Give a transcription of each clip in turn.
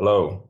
Hello.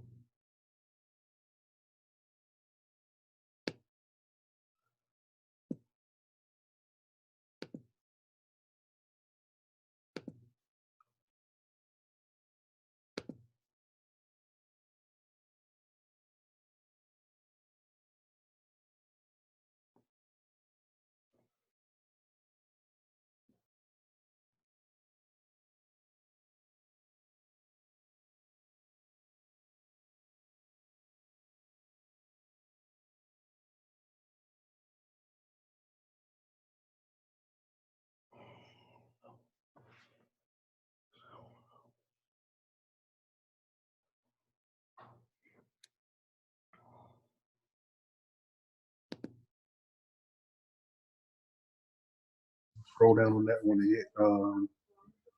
Scroll down on that one and hit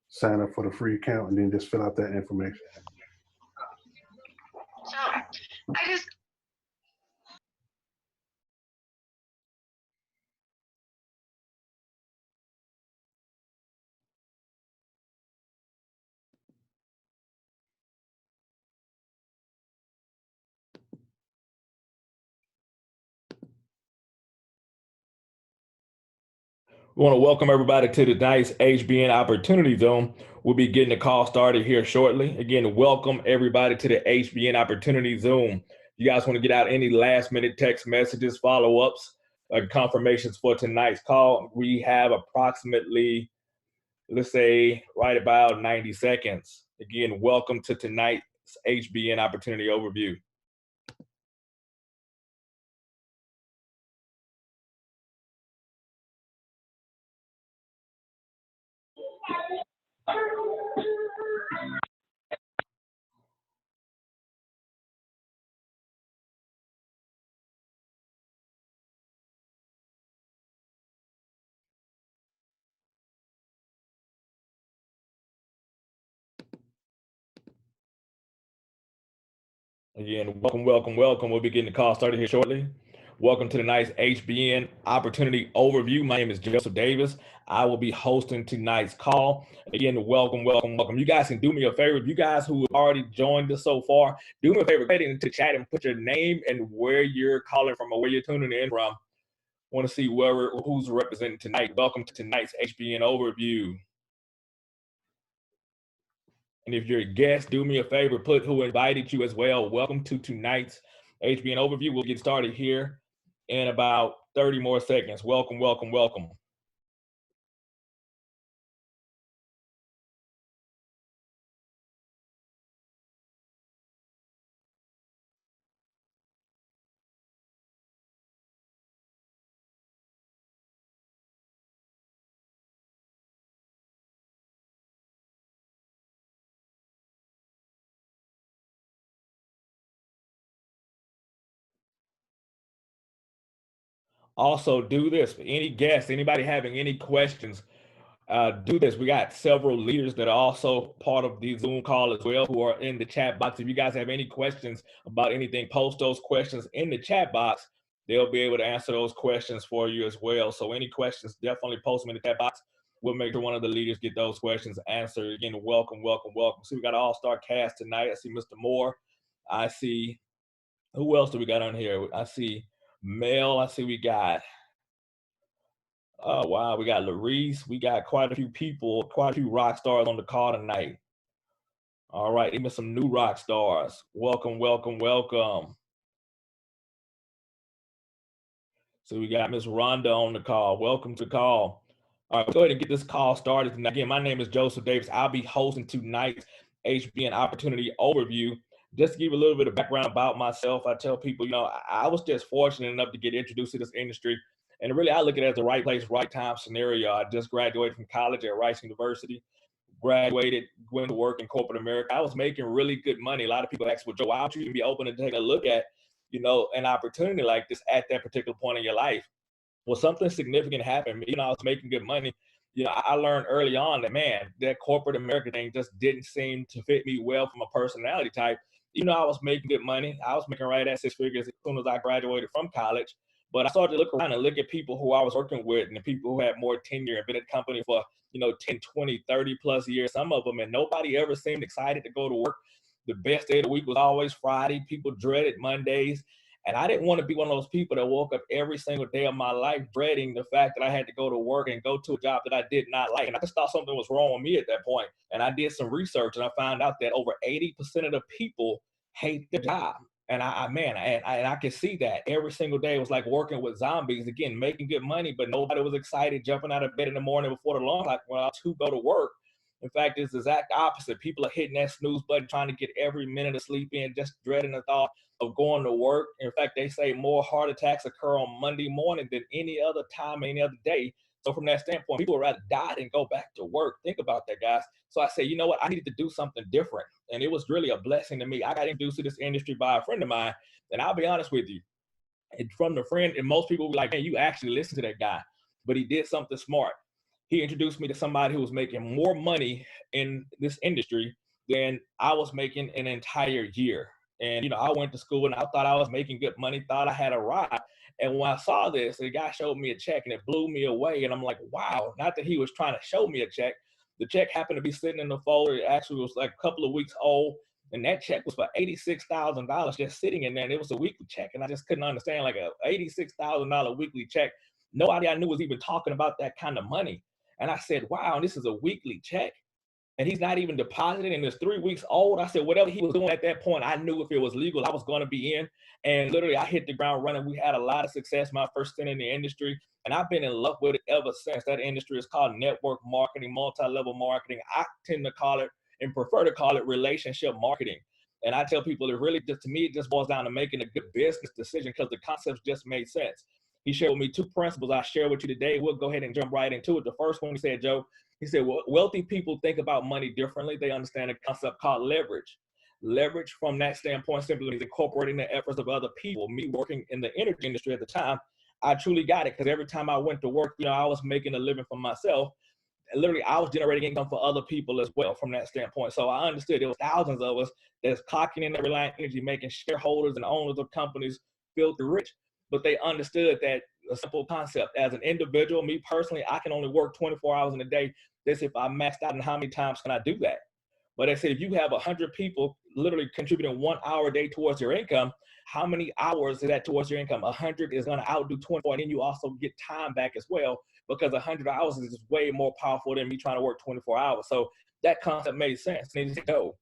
sign up for the free account, and then just fill out that information. So I just We want to welcome everybody to tonight's HBN Opportunity Zone. We'll be getting the call started here shortly. Again, welcome everybody to the HBN Opportunity Zone. You guys want to get out any last minute text messages, follow-ups, confirmations for tonight's call? We have approximately, let's say, right about 90 seconds. Again, welcome to tonight's HBN Opportunity Overview. Again, welcome. We'll be getting the call started here shortly. Welcome to tonight's HBN Opportunity Overview. My name is Joseph Davis. I will be hosting tonight's call. Again, welcome. You guys can do me a favor. If you guys who have already joined us so far, do me a favor, get into the chat and put your name and where you're calling from or where you're tuning in from. Want to see who's representing tonight. Welcome to tonight's HBN Overview. And if you're a guest, do me a favor, put who invited you as well. Welcome to tonight's HBN Overview. We'll get started here in about 30 more seconds. Welcome. Also, do this. Any guests, anybody having any questions, do this. We got several leaders that are also part of the Zoom call as well who are in the chat box. If you guys have any questions about anything, post those questions in the chat box. They'll be able to answer those questions for you as well. So any questions, definitely post them in the chat box. We'll make sure one of the leaders get those questions answered. Again, welcome. So we got an all-star cast tonight. I see Mr. Moore. I see, who else do we got on here? I see Mel. I see we got, oh, wow, we got Larice. We got quite a few people, quite a few rock stars on the call tonight. All right, even some new rock stars. Welcome. So we got Miss Rhonda on the call. Welcome to the call. All right, let's go ahead and get this call started. And again, my name is Joseph Davis. I'll be hosting tonight's HBN Opportunity Overview. Just to give you a little bit of background about myself, I tell people, I was just fortunate enough to get introduced to this industry. And really, I look at it as the right place, right time scenario. I just graduated from college at Rice University, graduated, went to work in corporate America. I was making really good money. A lot of people ask, well, Joe, why don't you even be open to taking a look at, an opportunity like this at that particular point in your life? Well, something significant happened. I was making good money. I learned early on that, man, that corporate America thing just didn't seem to fit me well from a personality type. I was making good money. I was making right at six figures as soon as I graduated from college. But I started to look around and look at people who I was working with and the people who had more tenure and been at the company for, 10, 20, 30 plus years, some of them, and nobody ever seemed excited to go to work. The best day of the week was always Friday. People dreaded Mondays. And I didn't want to be one of those people that woke up every single day of my life dreading the fact that I had to go to work and go to a job that I did not like. And I just thought something was wrong with me at that point. And I did some research and I found out that over 80% of the people hate their job. And I could see that every single day. It was like working with zombies, again, making good money, but nobody was excited jumping out of bed in the morning before the alarm clock went out to go to work. In fact, it's the exact opposite. People are hitting that snooze button, trying to get every minute of sleep in, just dreading the thought of going to work. In fact, they say more heart attacks occur on Monday morning than any other time, any other day. So from that standpoint, people would rather die than go back to work. Think about that, guys. So I say, you know what? I needed to do something different. And it was really a blessing to me. I got introduced to this industry by a friend of mine. And I'll be honest with you, from the friend, and most people were like, hey, you actually listen to that guy. But he did something smart. He introduced me to somebody who was making more money in this industry than I was making an entire year. And, I went to school and I thought I was making good money, thought I had a ride. And when I saw this, the guy showed me a check and it blew me away. And I'm like, wow, not that he was trying to show me a check. The check happened to be sitting in the folder. It actually was like a couple of weeks old. And that check was for $86,000 just sitting in there. And it was a weekly check. And I just couldn't understand, like a $86,000 weekly check. Nobody I knew was even talking about that kind of money. And I said, wow, this is a weekly check. And he's not even depositing, and it's 3 weeks old. I said, whatever he was doing at that point, I knew if it was legal, I was going to be in. And literally, I hit the ground running. We had a lot of success my first stint in the industry, and I've been in love with it ever since. That industry is called network marketing, multi-level marketing. I tend to call it and prefer to call it relationship marketing. And I tell people it really just, to me, it just boils down to making a good business decision because the concepts just made sense. He shared with me 2 principles I share with you today. We'll go ahead and jump right into it. The first one, he said, Joe, he said, well, wealthy people think about money differently. They understand a concept called leverage. Leverage from that standpoint simply means incorporating the efforts of other people. Me working in the energy industry at the time, I truly got it because every time I went to work, I was making a living for myself. And literally, I was generating income for other people as well from that standpoint. So I understood there was thousands of us that's clocking in at Reliant Energy, making shareholders and owners of companies filthy rich. But they understood that a simple concept. As an individual, me personally, I can only work 24 hours in a day. That's if I maxed out, and how many times can I do that? But they said if you have 100 people literally contributing 1 hour a day towards your income, how many hours is that towards your income? 100 is going to outdo 24, and then you also get time back as well because 100 hours is way more powerful than me trying to work 24 hours. So that concept made sense. And they said, no.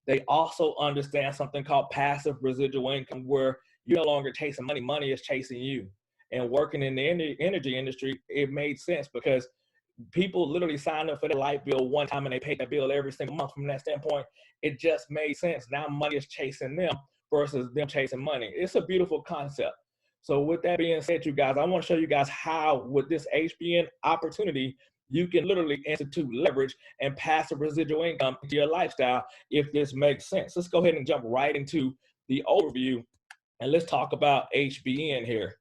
They also understand something called passive residual income, where you're no longer chasing money. Money is chasing you. And working in the energy industry, it made sense because people literally signed up for their light bill one time and they pay that bill every single month. From that standpoint, it just made sense. Now money is chasing them versus them chasing money. It's a beautiful concept. So with that being said, you guys, I want to show you guys how with this HBN opportunity, you can literally institute leverage and passive residual income into your lifestyle if this makes sense. Let's go ahead and jump right into the overview and let's talk about HBN here.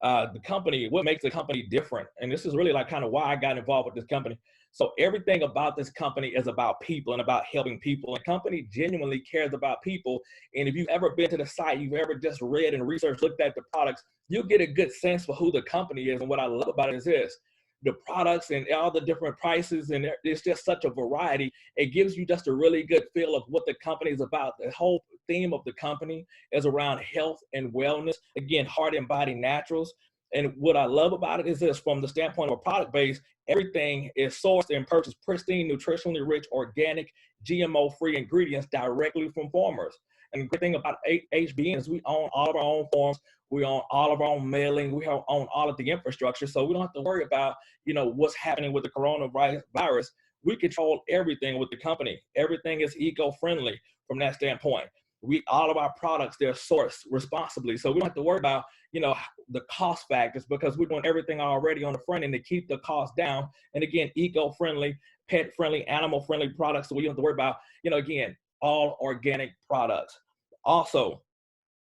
The company, what makes the company different. And this is really like kind of why I got involved with this company. So everything about this company is about people and about helping people. And company genuinely cares about people. And if you've ever been to the site, you've ever just read and researched, looked at the products, you'll get a good sense for who the company is. And what I love about it is this. The products and all the different prices, and it's just such a variety. It gives you just a really good feel of what the company is about. The whole theme of the company is around health and wellness. Again, heart and body naturals. And what I love about it is this: from the standpoint of a product base, everything is sourced and purchased pristine, nutritionally rich, organic, GMO-free ingredients directly from farmers. And the great thing about HBN is we own all of our own farms. We own all of our own mailing. We own all of the infrastructure. So we don't have to worry about, what's happening with the coronavirus. We control everything with the company. Everything is eco-friendly from that standpoint. All of our products, they're sourced responsibly. So we don't have to worry about, the cost factors because we're doing everything already on the front end to keep the cost down. And again, eco-friendly, pet-friendly, animal-friendly products. So we don't have to worry about, again, all organic products. Also,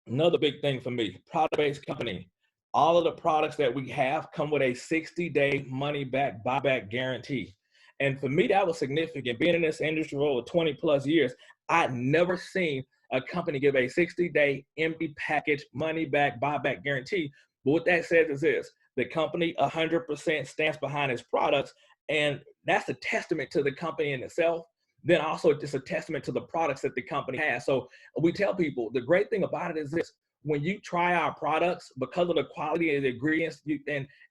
another big thing for me, product-based company. All of the products that we have come with a 60-day money-back, buyback guarantee. And for me, that was significant. Being in this industry for over 20 plus years, I'd never seen a company give a 60-day empty package money-back, buyback guarantee. But what that says is this: the company 100% stands behind its products, and that's a testament to the company in itself. then also it's a testament to the products that the company has. So we tell people the great thing about it is this: when you try our products, because of the quality of the ingredients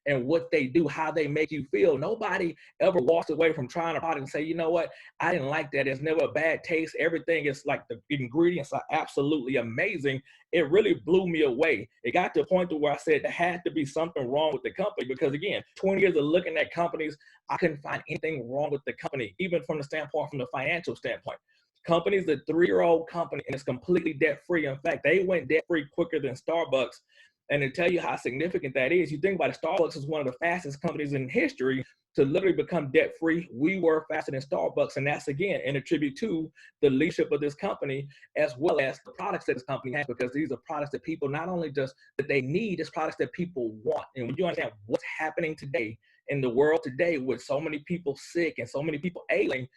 and what they do, how they make you feel, nobody ever walks away from trying a product and say, you know what, I didn't like that. It's never a bad taste. Everything is like, the ingredients are absolutely amazing. It really blew me away. It got to a point to where I said there had to be something wrong with the company, because again, 20 years of looking at companies, I couldn't find anything wrong with the company, even from the financial standpoint. Company's a 3-year-old company and it's completely debt-free. In fact, they went debt-free quicker than Starbucks. And to tell you how significant that is, you think about it, Starbucks is one of the fastest companies in history to literally become debt-free. We were faster than Starbucks, and that's, again, in a tribute to the leadership of this company, as well as the products that this company has, because these are products that people not only just that they need, it's products that people want. And when you understand what's happening today in the world today with so many people sick and so many people ailing,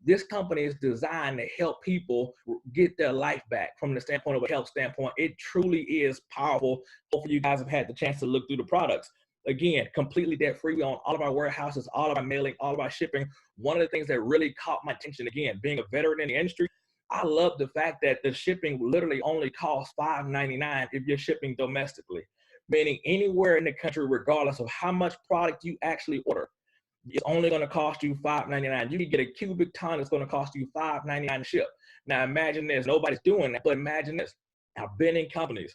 this company is designed to help people get their life back from the standpoint of a health standpoint. It truly is powerful. Hopefully you guys have had the chance to look through the products. Again, completely debt-free. We own all of our warehouses, all of our mailing, all of our shipping. One of the things that really caught my attention, again, being a veteran in the industry, I love the fact that the shipping literally only costs $5.99 if you're shipping domestically, meaning anywhere in the country, regardless of how much product you actually order, it's only going to cost you $5.99. You can get a cubic ton that's going to cost you $5.99 to ship. Now imagine this. Nobody's doing that, but imagine this. I've been in companies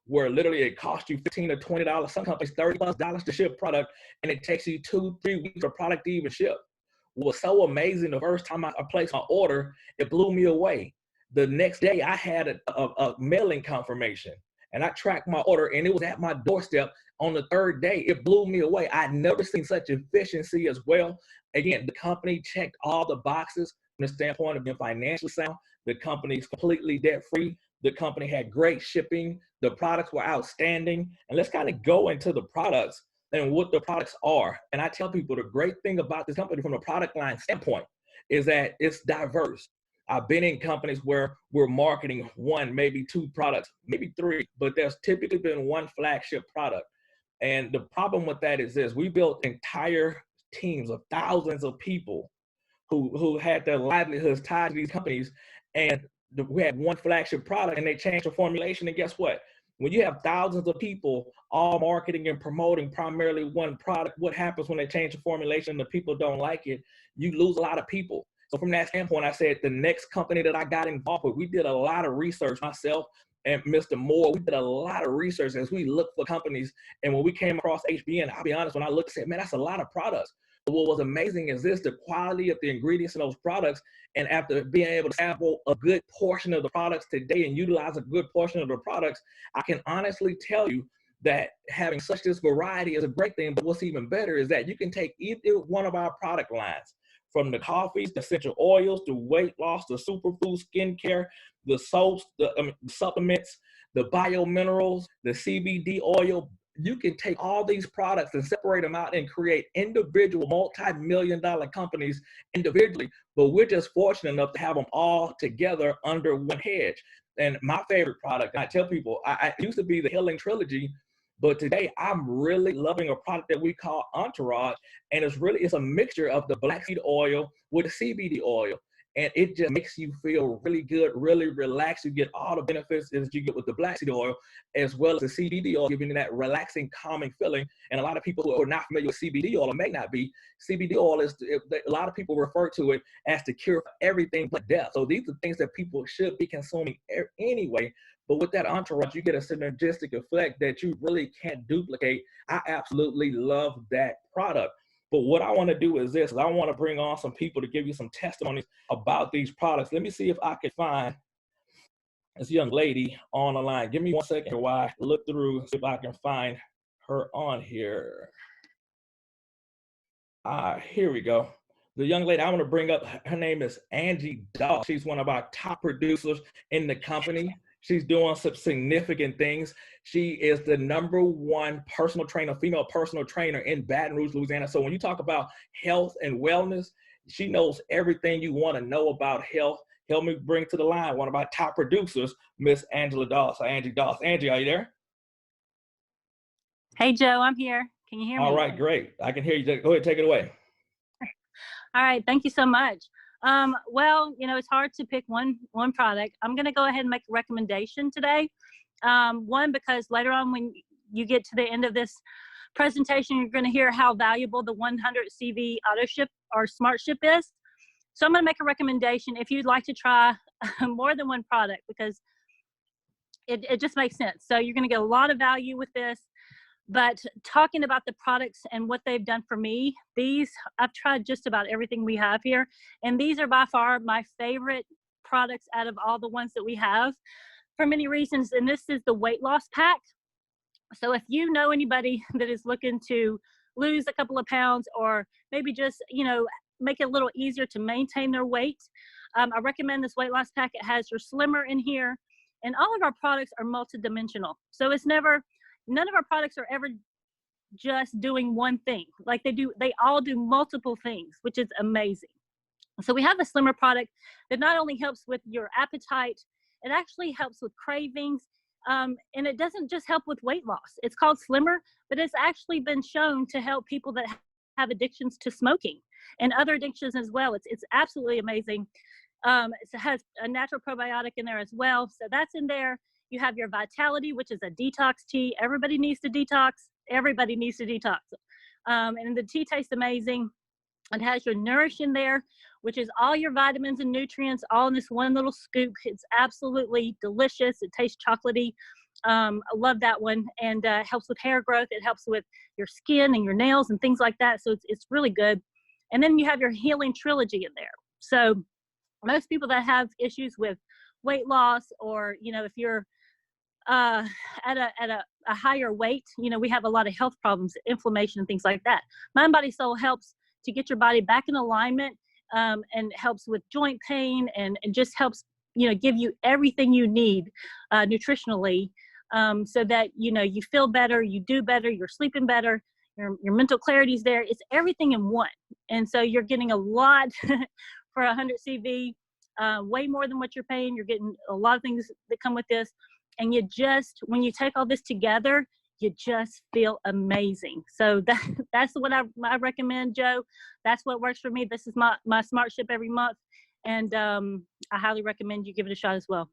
where literally it costs you $15 or $20, some companies $30+ to ship product, and it takes you 2-3 weeks for product to even ship. What was so amazing, the first time I placed my order, it blew me away. The next day I had a mailing confirmation, and I tracked my order, and it was at my doorstep on the third day. It blew me away. I'd never seen such efficiency as well. Again, the company checked all the boxes from the standpoint of being financially sound. The company's completely debt-free. The company had great shipping. The products were outstanding. And let's kind of go into the products and what the products are. And I tell people the great thing about this company from a product line standpoint is that it's diverse. I've been in companies where we're marketing 1, maybe 2 products, maybe 3, but there's typically been 1 flagship product. And the problem with that is this: we built entire teams of thousands of people who had their livelihoods tied to these companies, and we had 1 flagship product and they changed the formulation. And guess what? When you have thousands of people all marketing and promoting primarily 1 product, what happens when they change the formulation and the people don't like it? You lose a lot of people. So from that standpoint, I said the next company that I got involved with, we did a lot of research, myself and Mr. Moore, we did a lot of research as we looked for companies. And when we came across HBN, I'll be honest, when I looked, I said, man, that's a lot of products. But what was amazing is this: the quality of the ingredients in those products. And after being able to sample a good portion of the products today and utilize a good portion of the products, I can honestly tell you that having such this variety is a great thing. But what's even better is that you can take either one of our product lines, from the coffees, the essential oils, the weight loss, the superfood skincare, the soaps, the supplements, the biominerals, the CBD oil. You can take all these products and separate them out and create individual multi-million-dollar companies individually. But we're just fortunate enough to have them all together under 1 hedge. And my favorite product, and I tell people, I used to be the Healing Trilogy, but today I'm really loving a product that we call Entourage. And it's a mixture of the black seed oil with the CBD oil. And it just makes you feel really good, really relaxed. You get all the benefits as you get with the black seed oil, as well as the CBD oil, giving you that relaxing, calming feeling. And a lot of people who are not familiar with CBD oil, or may not be, CBD oil is, a lot of people refer to it as the cure for everything but death. So these are things that people should be consuming anyway. But with that Entourage, you get a synergistic effect that you really can't duplicate. I absolutely love that product. But what I want to do is this: I want to bring on some people to give you some testimonies about these products. Let me see if I can find this young lady on the line. Give me 1 second while I look through, see if I can find her on here. Here we go. The young lady I want to bring up, her name is Angie Dawes. She's one of our top producers in the company. She's doing some significant things. She is the #1 personal trainer, female personal trainer in Baton Rouge, Louisiana. So when you talk about health and wellness, she knows everything you want to know about health. Help me bring to the line one of our top producers, Miss Angela Dawes. So Angie Dawes. Angie, are you there? Hey, Joe, I'm here. Can you hear me? All right, great. I can hear you. Go ahead, take it away. All right, thank you so much. Well, it's hard to pick one product. I'm going to go ahead and make a recommendation today. One, because later on when you get to the end of this presentation, you're going to hear how valuable the 100 CV auto ship or smart ship is. So I'm going to make a recommendation if you'd like to try more than one product, because it just makes sense. So you're going to get a lot of value with this. But talking about the products and what they've done for me, I've tried just about everything we have here. And these are by far my favorite products out of all the ones that we have for many reasons. And this is the weight loss pack. So if you know anybody that is looking to lose a couple of pounds, or maybe just, make it a little easier to maintain their weight, I recommend this weight loss pack. It has your slimmer in here, and all of our products are multidimensional. So none of our products are ever just doing one thing. Like they all do multiple things, which is amazing. So we have a slimmer product that not only helps with your appetite, it actually helps with cravings. And it doesn't just help with weight loss. It's called Slimmer, but it's actually been shown to help people that have addictions to smoking and other addictions as well. It's absolutely amazing. It has a natural probiotic in there as well. So that's in there. You have your Vitality, which is a detox tea. Everybody needs to detox. Everybody needs to detox. And the tea tastes amazing. It has your Nourish in there, which is all your vitamins and nutrients all in this one little scoop. It's absolutely delicious. It tastes chocolatey. I love that one. And it helps with hair growth. It helps with your skin and your nails and things like that. So it's really good. And then you have your Healing Trilogy in there. So most people that have issues with weight loss, or, if you're at a higher weight, we have a lot of health problems, inflammation and things like that. Mind Body Soul helps to get your body back in alignment, and helps with joint pain, and just helps, give you everything you need nutritionally, so that, you feel better, you do better, you're sleeping better, your mental clarity is there. It's everything in one. And so you're getting a lot for 100 CV, way more than what you're paying. You're getting a lot of things that come with this. And when you take all this together, you just feel amazing. So that's what I recommend, Joe. That's what works for me. This is my smart ship every month. And I highly recommend you give it a shot as well.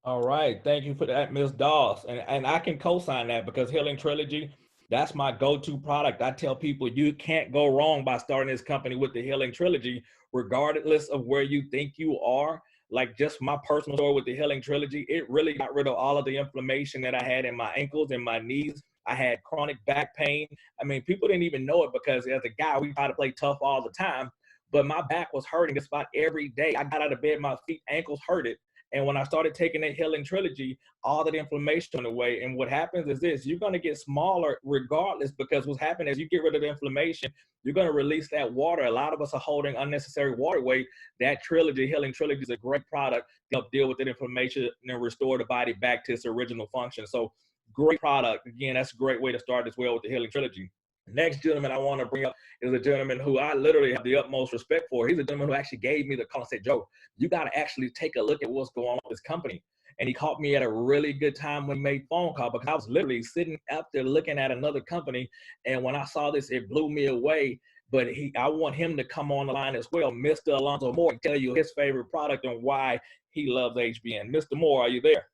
All right. Thank you for that, Ms. Doss. And I can co-sign that, because Healing Trilogy, that's my go-to product. I tell people you can't go wrong by starting this company with the Healing Trilogy, regardless of where you think you are. Like, just my personal story with the Healing Trilogy, it really got rid of all of the inflammation that I had in my ankles and my knees. I had chronic back pain. I mean, people didn't even know it, because as a guy, we try to play tough all the time, but my back was hurting just about every day. I got out of bed, my feet, ankles hurted. And when I started taking that Healing Trilogy, all that inflammation went away. And what happens is this: you're going to get smaller regardless, because what's happening is you get rid of the inflammation, you're going to release that water. A lot of us are holding unnecessary water weight. That trilogy, Healing Trilogy, is a great product to help deal with that inflammation and restore the body back to its original function. So great product. Again, that's a great way to start as well with the Healing Trilogy. Next gentleman I want to bring up is a gentleman who I literally have the utmost respect for. He's a gentleman who actually gave me the call and said, Joe, you got to actually take a look at what's going on with this company. And he caught me at a really good time when he made phone call, because I was literally sitting out there looking at another company. And when I saw this, it blew me away. But I want him to come on the line as well, Mr. Alonzo Moore, and tell you his favorite product and why he loves HBN. Mr. Moore, are you there?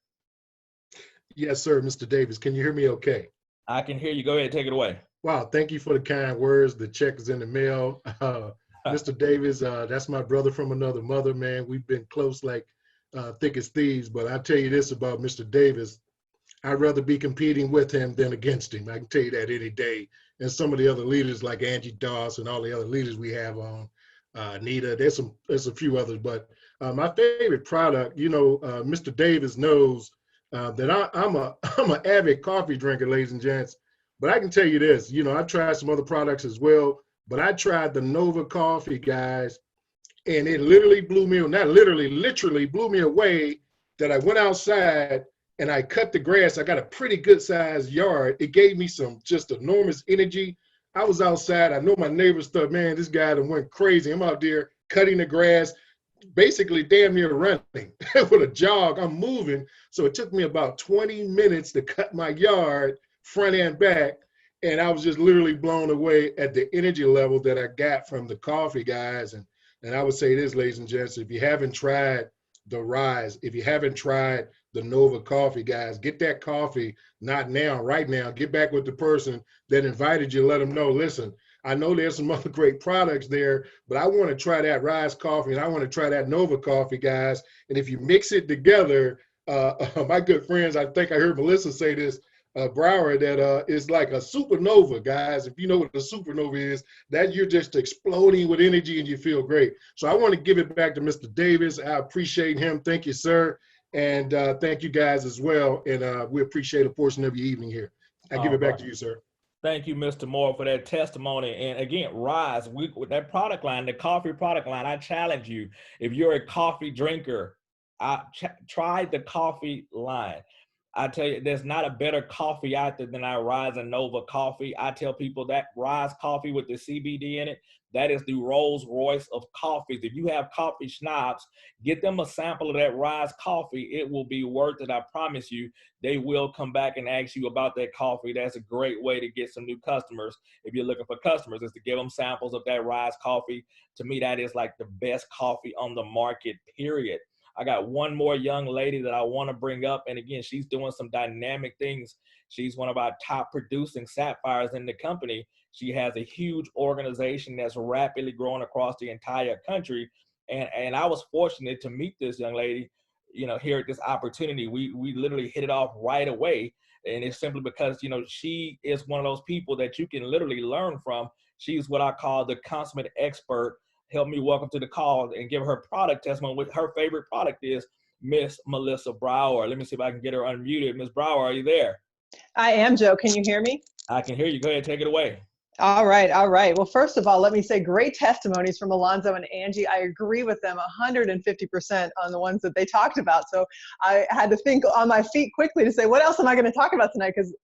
Yes, sir, Mr. Davis. Can you hear me okay? I can hear you. Go ahead, take it away. Wow, thank you for the kind words. The check is in the mail. Mr. Davis, that's my brother from another mother, man. We've been close like thick as thieves, but I tell you this about Mr. Davis, I'd rather be competing with him than against him. I can tell you that any day. And some of the other leaders like Angie Doss and all the other leaders we have on, Nita, there's a few others, but my favorite product, Mr. Davis knows that I'm an avid coffee drinker, ladies and gents. But I can tell you this, I tried some other products as well, but I tried the Nova coffee, guys, and it literally blew me, not literally, literally blew me away, that I went outside and I cut the grass. I got a pretty good sized yard. It gave me some just enormous energy. I was outside. I know my neighbors thought, man, this guy done went crazy. I'm out there cutting the grass, basically damn near running with a jog. I'm moving. So it took me about 20 minutes to cut my yard front and back. And I was just literally blown away at the energy level that I got from the coffee, guys. And And I would say this, ladies and gents, if you haven't tried the Rise, if you haven't tried the Nova coffee, guys, get that coffee, not now, right now. Get back with the person that invited you, let them know, listen, I know there's some other great products there, but I want to try that Rise coffee and I want to try that Nova coffee, guys. And if you mix it together, my good friends, I think I heard Melissa say this, Brower, that is like a supernova, guys. If you know what a supernova is, that you're just exploding with energy and you feel great. So I want to give it back to Mr. Davis. I appreciate him. Thank you, sir. And thank you guys as well. And we appreciate a portion of your evening here. I give it back to you, sir. Thank you, Mr. Moore, for that testimony. And again, Rise, with that product line, the coffee product line, I challenge you. If you're a coffee drinker, try the coffee line. I tell you, there's not a better coffee out there than our Rise and Nova coffee. I tell people that Rise coffee with the CBD in it, that is the Rolls Royce of coffees. If you have coffee snobs, get them a sample of that Rise coffee. It will be worth it. I promise you, they will come back and ask you about that coffee. That's a great way to get some new customers. If you're looking for customers, is to give them samples of that Rise coffee. To me, that is like the best coffee on the market, period. I got one more young lady that I want to bring up. And again, she's doing some dynamic things. She's one of our top producing sapphires in the company. She has a huge organization that's rapidly growing across the entire country. And I was fortunate to meet this young lady, you know, here at this opportunity. We literally hit it off right away. And it's simply because, you know, she is one of those people that you can literally learn from. She's what I call the consummate expert. Help me welcome to the call and give her product testimony. What her favorite product is, Miss Melissa Brower. Let me see if I can get her unmuted. Miss Brower, are you there? I am, Joe. Can you hear me? I can hear you. Go ahead, take it away. All right. All right. Well, first of all, let me say great testimonies from Alonzo and Angie. I agree with them 150% on the ones that they talked about. So I had to think on my feet quickly to say, what else am I going to talk about tonight? Because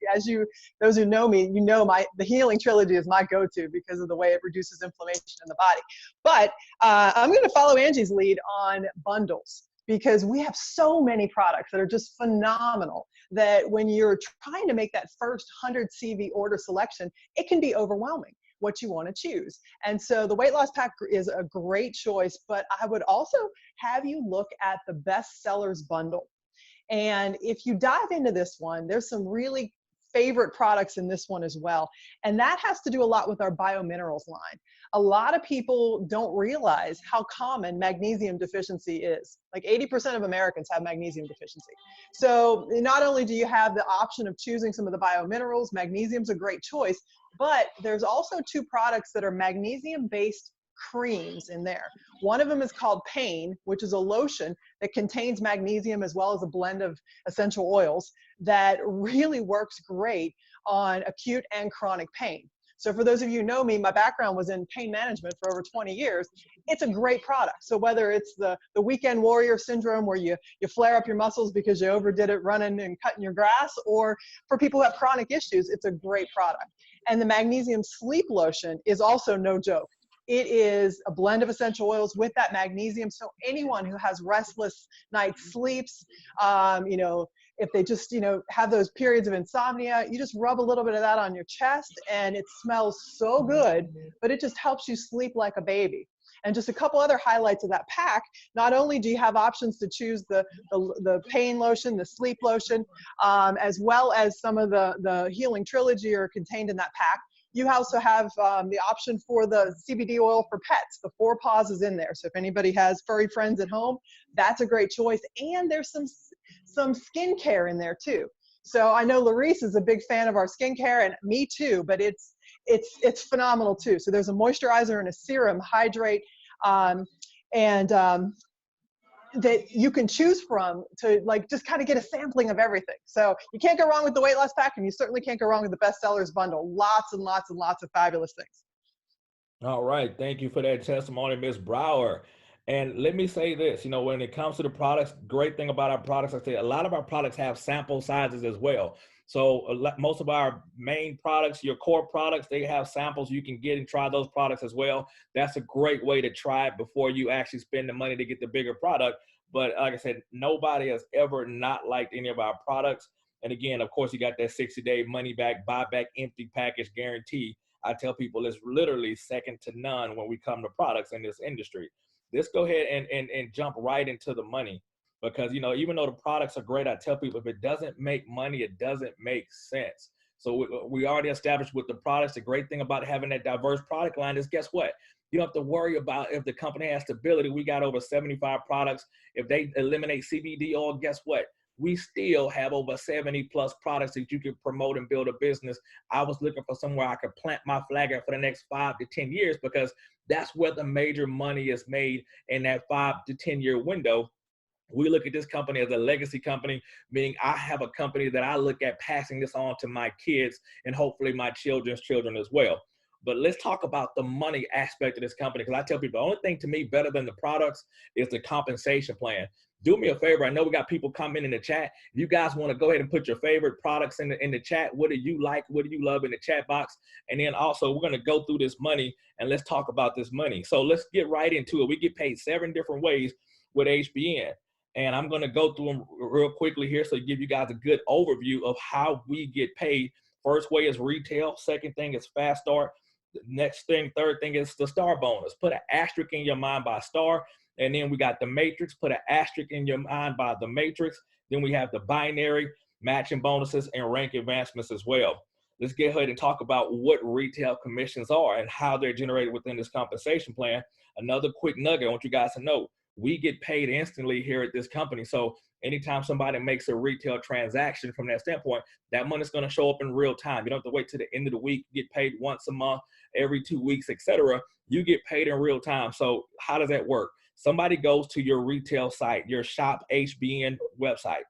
those who know me, you know, the Healing Trilogy is my go-to because of the way it reduces inflammation in the body. But I'm going to follow Angie's lead on bundles, because we have so many products that are just phenomenal that when you're trying to make that first 100 CV order selection, it can be overwhelming what you want to choose. And so the weight loss pack is a great choice, but I would also have you look at the best sellers bundle. And if you dive into this one, there's some really favorite products in this one as well. And that has to do a lot with our biominerals line. A lot of people don't realize how common magnesium deficiency is. Like 80% of Americans have magnesium deficiency. So not only do you have the option of choosing some of the biominerals, magnesium's a great choice, but there's also two products that are magnesium-based creams in there. One of them is called Pain, which is a lotion that contains magnesium as well as a blend of essential oils that really works great on acute and chronic pain. So for those of you who know me, my background was in pain management for over 20 years. It's a great product. So whether it's the weekend warrior syndrome where you flare up your muscles because you overdid it running and cutting your grass, or for people who have chronic issues, it's a great product. And the magnesium sleep lotion is also no joke. It is a blend of essential oils with that magnesium. So anyone who has restless night sleeps, you know, if they just, you know, have those periods of insomnia, you just rub a little bit of that on your chest and it smells so good, but it just helps you sleep like a baby. And just a couple other highlights of that pack. Not only do you have options to choose the pain lotion, the sleep lotion, as well as some of the Healing Trilogy are contained in that pack. You also have the option for the CBD oil for pets. The 4 Paws is in there. So if anybody has furry friends at home, that's a great choice. And there's some skincare in there too. So I know Larice is a big fan of our skincare, and me too, but it's phenomenal too. So there's a moisturizer and a serum, hydrate, that you can choose from to like just kind of get a sampling of everything. So you can't go wrong with the weight loss pack, and you certainly can't go wrong with the best sellers bundle. Lots and lots and lots of fabulous things. All right. Thank you for that testimony, Ms. Brower. And let me say this, you know, when it comes to the products, great thing about our products, I say a lot of our products have sample sizes as well. So most of our main products, your core products, they have samples you can get and try those products as well. That's a great way to try it before you actually spend the money to get the bigger product. But like I said, nobody has ever not liked any of our products. And again, of course, you got that 60-day money back, buy back empty package guarantee. I tell people it's literally second to none when we come to products in this industry. let's go ahead and jump right into the money. Because, you know, even though the products are great, I tell people if it doesn't make money, it doesn't make sense. So we already established with the products, the great thing about having that diverse product line is, guess what? You don't have to worry about if the company has stability. We got over 75 products. If they eliminate CBD oil, guess what? We still have over 70 plus products that you can promote and build a business. I was looking for somewhere I could plant my flag at for the next 5 to 10 years, because that's where the major money is made in that 5 to 10 year window. We look at this company as a legacy company, meaning I have a company that I look at passing this on to my kids and hopefully my children's children as well. But let's talk about the money aspect of this company, because I tell people the only thing to me better than the products is the compensation plan. Do me a favor. I know we got people coming in the chat. If you guys want to go ahead and put your favorite products in the chat, what do you like? What do you love in the chat box? And then also we're going to go through this money and let's talk about this money. So let's get right into it. We get paid 7 different ways with HBN. And I'm going to go through them real quickly here so to give you guys a good overview of how we get paid. First way is retail. Second thing is fast start. The next thing, third thing is the star bonus. Put an asterisk in your mind by star. And then we got the matrix. Put an asterisk in your mind by the matrix. Then we have the binary, matching bonuses, and rank advancements as well. Let's get ahead and talk about what retail commissions are and how they're generated within this compensation plan. Another quick nugget I want you guys to know. We get paid instantly here at this company. So anytime somebody makes a retail transaction from that standpoint, that money's going to show up in real time. You don't have to wait to the end of the week, get paid once a month, every 2 weeks, etc. You get paid in real time. So how does that work? Somebody goes to your retail site, your Shop HBN website.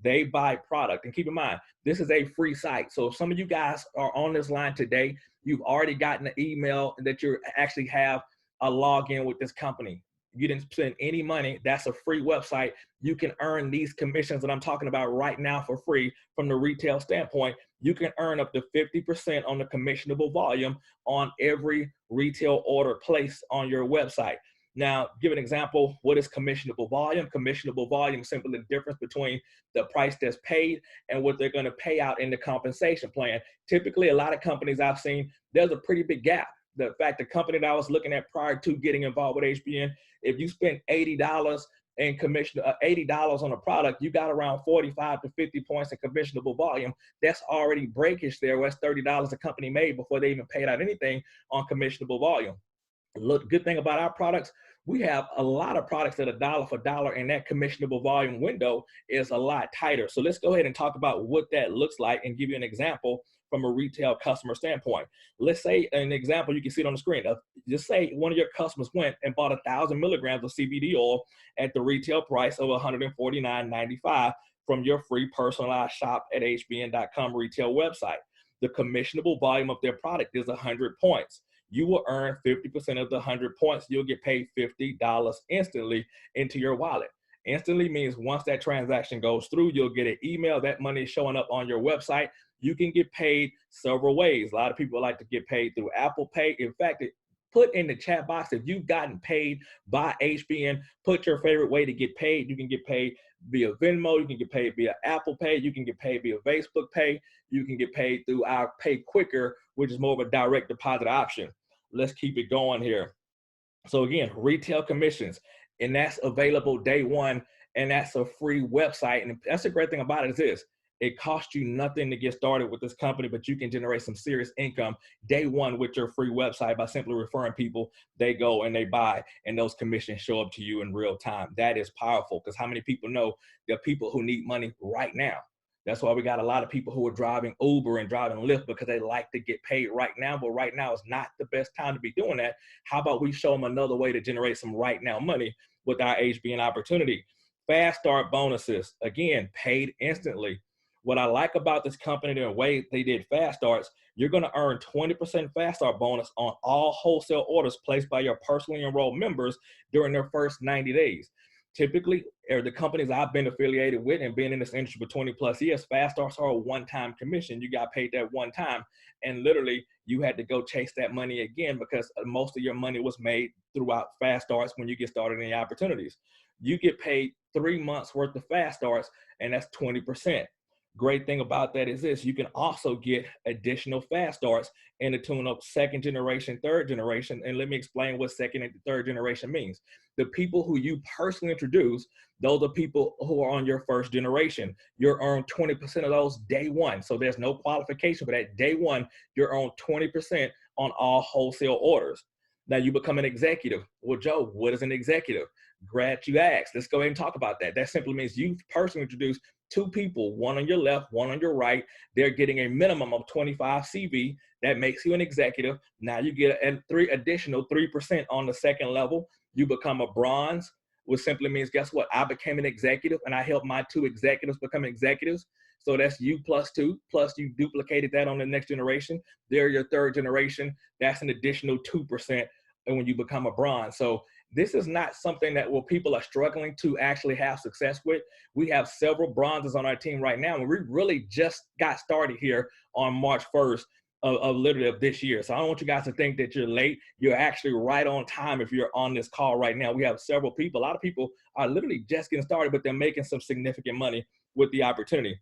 They buy product. And keep in mind, this is a free site. So if some of you guys are on this line today, you've already gotten an email that you actually have a login with this company. You didn't spend any money. That's a free website. You can earn these commissions that I'm talking about right now for free from the retail standpoint. You can earn up to 50% on the commissionable volume on every retail order placed on your website. Now, give an example. What is commissionable volume? Commissionable volume is simply the difference between the price that's paid and what they're going to pay out in the compensation plan. Typically, a lot of companies I've seen, there's a pretty big gap. The fact, the company that I was looking at prior to getting involved with HBN, if you spend $80 in commission, $80 on a product, you got around 45 to 50 points in commissionable volume. That's already breakage there. That's $30 a company made before they even paid out anything on commissionable volume. Look, good thing about our products, we have a lot of products that are dollar for dollar, and that commissionable volume window is a lot tighter. So let's go ahead and talk about what that looks like and give you an example from a retail customer standpoint. Let's say an example, you can see it on the screen. Just say one of your customers went and bought 1,000 milligrams of CBD oil at the retail price of $149.95 from your free personalized shop at hbn.com retail website. The commissionable volume of their product is 100 points. You will earn 50% of the 100 points. You'll get paid $50 instantly into your wallet. Instantly means once that transaction goes through, you'll get an email. That money is showing up on your website. You can get paid several ways. A lot of people like to get paid through Apple Pay. In fact, put in the chat box if you've gotten paid by HBN, put your favorite way to get paid. You can get paid via Venmo. You can get paid via Apple Pay. You can get paid via Facebook Pay. You can get paid through our Pay Quicker, which is more of a direct deposit option. Let's keep it going here. So again, retail commissions, and that's available day one, and that's a free website. And that's the great thing about it is this: it costs you nothing to get started with this company, but you can generate some serious income day one with your free website by simply referring people. They go and they buy, and those commissions show up to you in real time. That is powerful, because how many people know there are people who need money right now? That's why we got a lot of people who are driving Uber and driving Lyft, because they like to get paid right now, but right now is not the best time to be doing that. How about we show them another way to generate some right now money with our HBN opportunity? Fast start bonuses, again, paid instantly. What I like about this company, the way they did fast starts, you're going to earn 20% fast start bonus on all wholesale orders placed by your personally enrolled members during their first 90 days. Typically, the companies I've been affiliated with and been in this industry for 20 plus years, fast starts are a one-time commission. You got paid that one time, and literally you had to go chase that money again, because most of your money was made throughout fast starts when you get started in the opportunities. You get paid 3 months worth of fast starts, and that's 20%. Great thing about that is this: you can also get additional fast starts in the tune of second generation, third generation. And let me explain what second and third generation means. The people who you personally introduce, those are people who are on your first generation. You're earned 20% of those day one. So there's no qualification for that. Day one, you're earned 20% on all wholesale orders. Now you become an executive. Well, Joe, what is an executive? Glad you asked. Let's go ahead and talk about that. That simply means you personally introduced two people, one on your left, one on your right. They're getting a minimum of 25 CV. That makes you an executive. Now you get an additional 3% on the second level. You become a bronze, which simply means, guess what? I became an executive and I helped my two executives become executives. So that's you plus two, plus you duplicated that on the next generation. They're your third generation. That's an additional 2% and when you become a bronze. So this is not something that people are struggling to actually have success with. We have several bronzes on our team right now, and we really just got started here on March 1st literally of this year. So I don't want you guys to think that you're late. You're actually right on time if you're on this call right now. We have several people. A lot of people are literally just getting started, but they're making some significant money with the opportunity.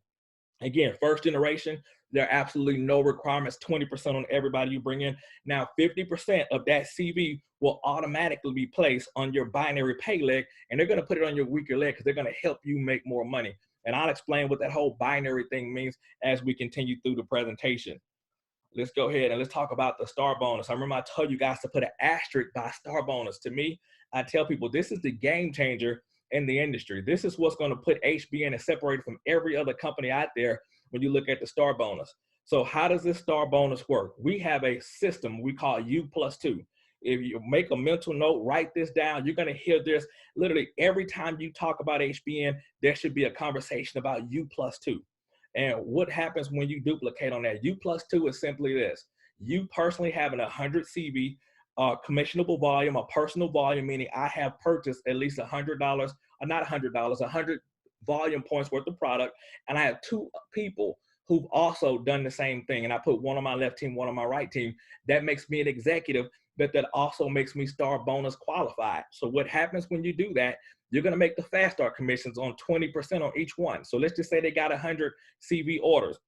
Again, first generation, there are absolutely no requirements, 20% on everybody you bring in. Now, 50% of that CV will automatically be placed on your binary pay leg, and they're going to put it on your weaker leg because they're going to help you make more money. And I'll explain what that whole binary thing means as we continue through the presentation. Let's go ahead and let's talk about the star bonus. I remember I told you guys to put an asterisk by star bonus. To me, I tell people this is the game changer in the industry. This is what's going to put HBN and separate from every other company out there when you look at the star bonus. So how does this star bonus work? We have a system we call U+2. If you make a mental note, write this down, you're going to hear this literally every time you talk about HBN, there should be a conversation about U+2. And what happens when you duplicate on that? U+2 is simply this. You personally having 100 CV, commissionable volume, a personal volume, meaning I have purchased at least $100, or not $100, 100 volume points worth of product. And I have two people who've also done the same thing. And I put one on my left team, one on my right team. That makes me an executive, but that also makes me star bonus qualified. So what happens when you do that? You're going to make the fast start commissions on 20% on each one. So let's just say they got 100 CV orders.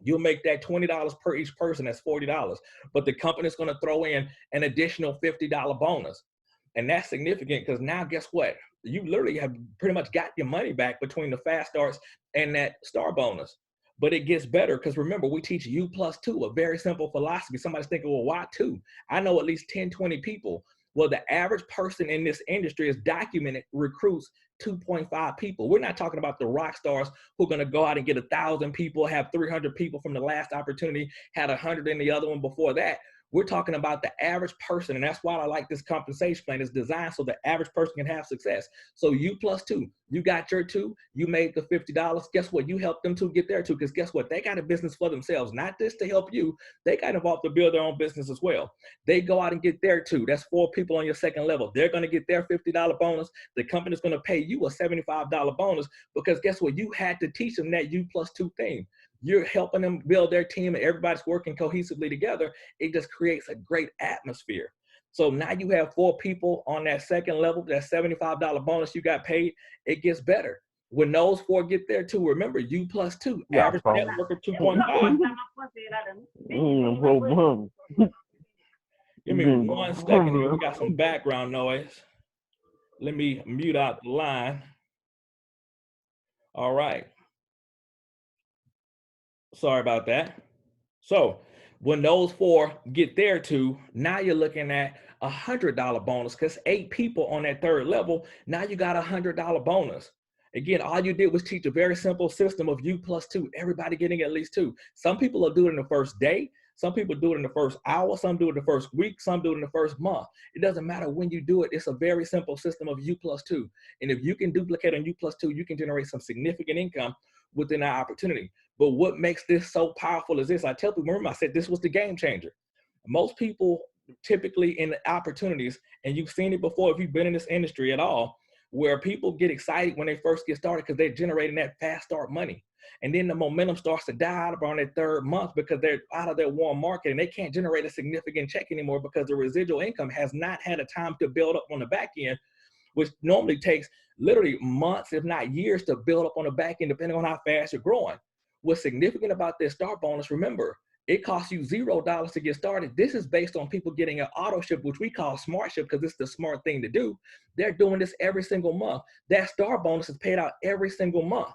You'll make that $20 per each person. That's $40. But the company's going to throw in an additional $50 bonus. And that's significant because now guess what? You literally have pretty much got your money back between the fast starts and that star bonus. But it gets better because remember, we teach U+2, a very simple philosophy. Somebody's thinking, well, why 2? I know at least 10, 20 people. Well, the average person in this industry is documented recruits 2.5 people. We're not talking about the rock stars who are going to go out and get 1,000 people, have 300 people from the last opportunity, had 100 in the other one before that. We're talking about the average person, and that's why I like this compensation plan. It's designed so the average person can have success. So U+2, you got your 2, you made the $50. Guess what? You helped them to get their 2, because guess what? They got a business for themselves, not just to help you. They got involved to build their own business as well. They go out and get their 2. That's 4 people on your second level. They're going to get their $50 bonus. The company's going to pay you a $75 bonus because guess what? You had to teach them that U+2 thing. You're helping them build their team and everybody's working cohesively together. It just creates a great atmosphere. So now you have 4 people on that second level, that $75 bonus you got paid, it gets better. When those 4 get there too, remember U+2, average network of 2.5. Give me 1 second here. We got some background noise. Let me mute out the line. All right. Sorry about that. So when those 4 get there too, now you're looking at $100 bonus because 8 people on that third level, now you got $100 bonus. Again, all you did was teach a very simple system of U+2, everybody getting at least 2. Some people will do it in the first day. Some people do it in the first hour. Some do it in the first week. Some do it in the first month. It doesn't matter when you do it. It's a very simple system of U+2. And if you can duplicate on U+2, you can generate some significant income within our opportunity. But what makes this so powerful is this. I tell people, remember I said this was the game changer. Most people typically in the opportunities, and you've seen it before if you've been in this industry at all, where people get excited when they first get started because they're generating that fast start money. And then the momentum starts to die out around that third month because they're out of their warm market and they can't generate a significant check anymore because the residual income has not had a time to build up on the back end, which normally takes literally months, if not years, to build up on the back end, depending on how fast you're growing. what's significant about this start bonus, remember, it costs you $0 to get started. This is based on people getting an auto ship, which we call smart ship because it's the smart thing to do. They're doing this every single month. That start bonus is paid out every single month.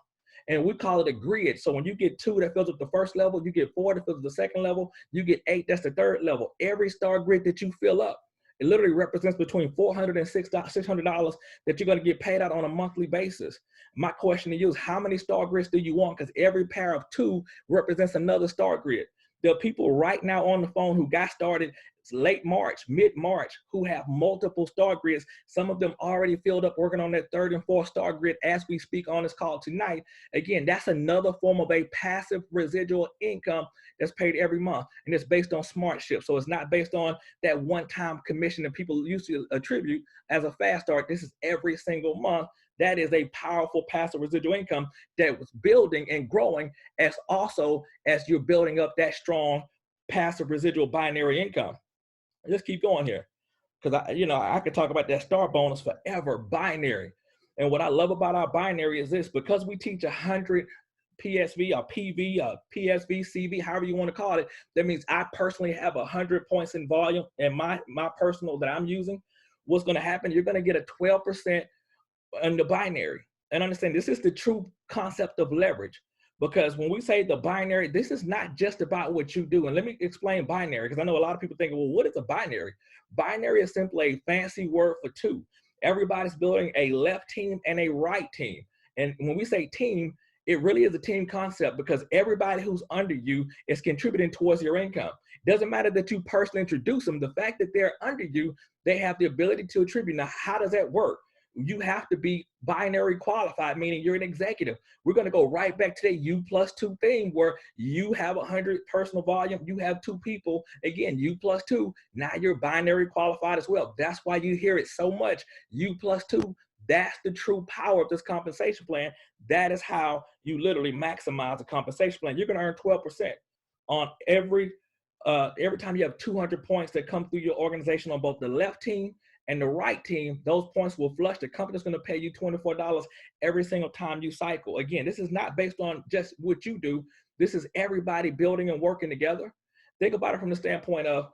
And we call it a grid. So when you get 2, that fills up the first level, you get 4, that fills up the second level, you get 8, that's the third level. Every star grid that you fill up, it literally represents between $400 and $600 that you're going to get paid out on a monthly basis. My question to you is, how many star grids do you want? Because every pair of 2 represents another star grid. There are people right now on the phone who got started late March, mid-March, who have multiple star grids. Some of them already filled up working on that 3rd and 4th star grid as we speak on this call tonight. Again, that's another form of a passive residual income that's paid every month, and it's based on smart ship. So it's not based on that one-time commission that people used to attribute as a fast start. This is every single month. That is a powerful passive residual income that was building and growing as also as you're building up that strong passive residual binary income. Let's keep going here, because I could talk about that start bonus forever. Binary, and what I love about our binary is this: because we teach 100 PSV or PV or PSV, CV, however you want to call it. That means I personally have 100 points in volume, and my personal that I'm using. What's going to happen? You're going to get a 12% in the binary. And understand, this is the true concept of leverage. Because when we say the binary, this is not just about what you do. And let me explain binary, because I know a lot of people think, well, what is a binary? Binary is simply a fancy word for 2. Everybody's building a left team and a right team. And when we say team, it really is a team concept, because everybody who's under you is contributing towards your income. Doesn't matter that you personally introduce them. The fact that they're under you, they have the ability to attribute. Now, how does that work? You have to be binary qualified, meaning you're an executive. We're going to go right back to the U+2 thing, where you have 100 personal volume, you have 2 people, again, U+2, now you're binary qualified as well. That's why you hear it so much, U+2. That's the true power of this compensation plan. That is how you literally maximize a compensation plan. You're going to earn 12% on every time you have 200 points that come through your organization on both the left team and the right team. Those points will flush. The company's going to pay you $24 every single time you cycle. Again, this is not based on just what you do. This is everybody building and working together. Think about it from the standpoint of,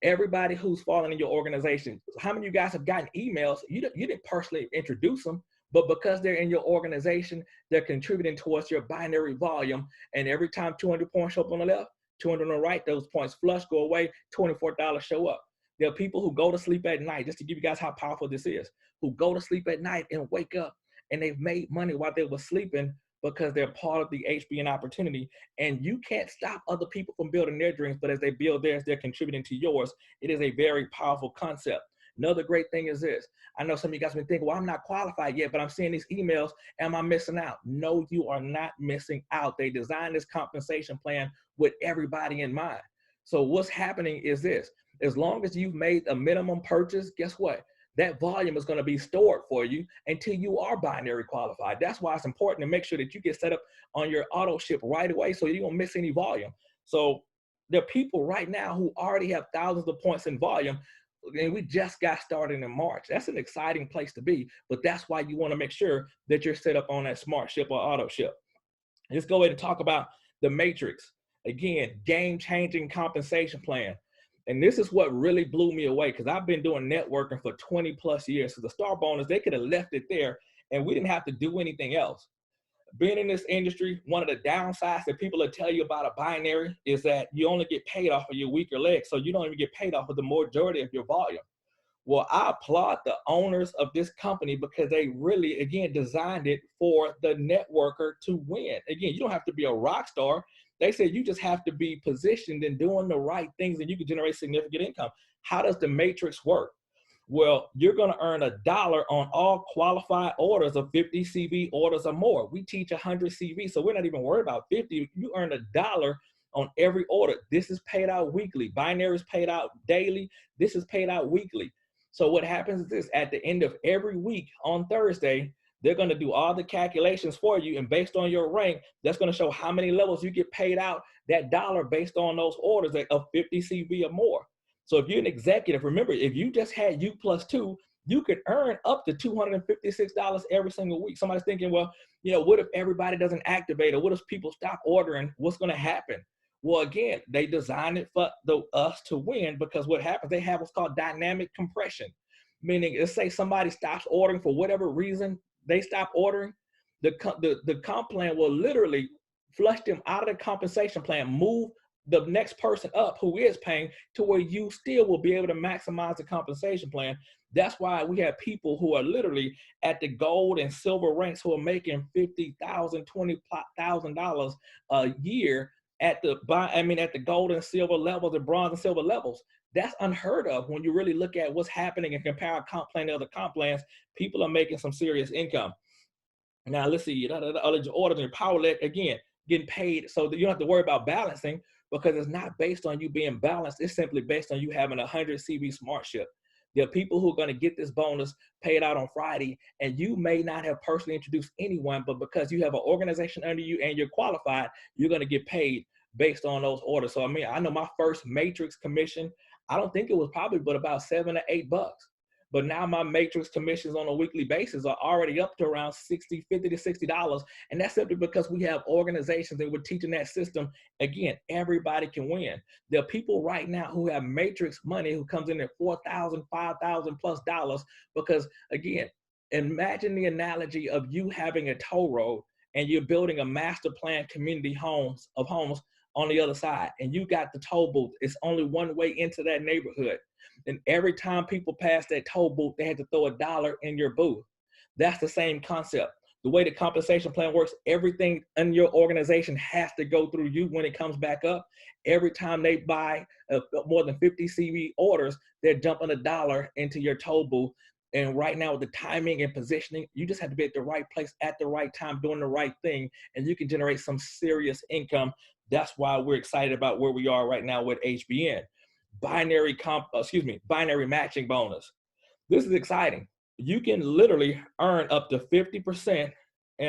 everybody who's falling in your organization. How many of you guys have gotten emails? You didn't personally introduce them, but because they're in your organization, they're contributing towards your binary volume. And every time 200 points show up on the left, 200 on the right, those points flush, go away, $24 show up. There are people who go to sleep at night, just to give you guys how powerful this is, who go to sleep at night and wake up and they've made money while they were sleeping because they're part of the HBN opportunity. And you can't stop other people from building their dreams, but as they build theirs, they're contributing to yours. It is a very powerful concept. Another great thing is this. I know some of you guys have been thinking, well, I'm not qualified yet, but I'm seeing these emails. Am I missing out? No, you are not missing out. They designed this compensation plan with everybody in mind. So what's happening is this. As long as you've made a minimum purchase, guess what? That volume is going to be stored for you until you are binary qualified. That's why it's important to make sure that you get set up on your auto ship right away so you don't miss any volume. So there are people right now who already have thousands of points in volume, and we just got started in March. That's an exciting place to be, but that's why you want to make sure that you're set up on that smart ship or auto ship. Let's go ahead and talk about the matrix. Again, game-changing compensation plan. And this is what really blew me away, because I've been doing networking for 20 plus years. So the star bonus, they could have left it there and we didn't have to do anything else. Being in this industry, one of the downsides that people will tell you about a binary is that you only get paid off of your weaker leg. So you don't even get paid off of the majority of your volume. Well, I applaud the owners of this company because they really, again, designed it for the networker to win. Again, you don't have to be a rock star. They said you just have to be positioned and doing the right things and you can generate significant income. How does the matrix work? Well, you're going to earn $1 on all qualified orders of 50 CV orders or more. We teach 100 CV, so we're not even worried about 50. You earn $1 on every order. This is paid out weekly. Binary is paid out daily. This is paid out weekly. So what happens is this: at the end of every week on Thursday, they're going to do all the calculations for you. And based on your rank, that's going to show how many levels you get paid out that $1 based on those orders of 50 CV or more. So if you're an executive, remember, if you just had U+2, you can earn up to $256 every single week. Somebody's thinking, well, what if everybody doesn't activate, or what if people stop ordering? What's going to happen? Well, again, they designed it for us to win, because what happens, they have what's called dynamic compression, meaning let's say somebody stops ordering for whatever reason, they stop ordering, the comp plan will literally flush them out of the compensation plan, move the next person up who is paying to where you still will be able to maximize the compensation plan. That's why we have people who are literally at the gold and silver ranks who are making $50,000, $20,000 a year at the gold and silver levels, the bronze and silver levels. That's unheard of when you really look at what's happening and compare our comp plan to other comp plans. People are making some serious income. Now let's see, other orders and power leg, again, getting paid so that you don't have to worry about balancing, because it's not based on you being balanced. It's simply based on you having 100 CV Smart Ship. There are people who are going to get this bonus paid out on Friday, and you may not have personally introduced anyone, but because you have an organization under you and you're qualified, you're going to get paid based on those orders. So I know my first matrix commission, I don't think it was probably but about $7 or $8. But now my matrix commissions on a weekly basis are already up to around $50 to $60. And that's simply because we have organizations that we're teaching that system. Again, everybody can win. There are people right now who have matrix money who comes in at $4,000, $5,000 plus dollars, because again, imagine the analogy of you having a toll road and you're building a master plan community homes on the other side, and you got the toll booth. It's only one way into that neighborhood. And every time people pass that toll booth, they had to throw $1 in your booth. That's the same concept. The way the compensation plan works, everything in your organization has to go through you when it comes back up. Every time they buy more than 50 CV orders, they're dumping $1 into your toll booth. And right now with the timing and positioning, you just have to be at the right place at the right time, doing the right thing, and you can generate some serious income. That's why we're excited about where we are right now with HBN. Binary matching bonus. This is exciting. You can literally earn up to 50%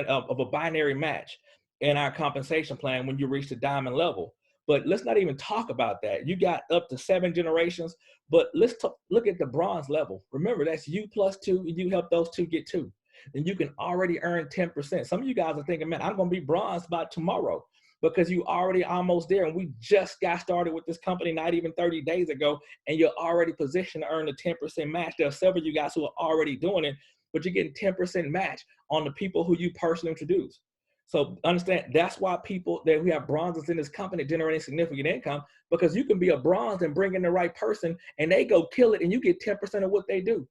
of a binary match in our compensation plan when you reach the diamond level. But let's not even talk about that. You got up to 7 generations, but let's look at the bronze level. Remember, that's you plus 2, and you help those 2 get 2. And you can already earn 10%. Some of you guys are thinking, man, I'm going to be bronze by tomorrow, because you already almost there. And we just got started with this company not even 30 days ago, and you're already positioned to earn a 10% match. There are several of you guys who are already doing it, but you're getting 10% match on the people who you personally introduce. So understand, that's why we have bronzes in this company generating significant income, because you can be a bronze and bring in the right person and they go kill it and you get 10% of what they do.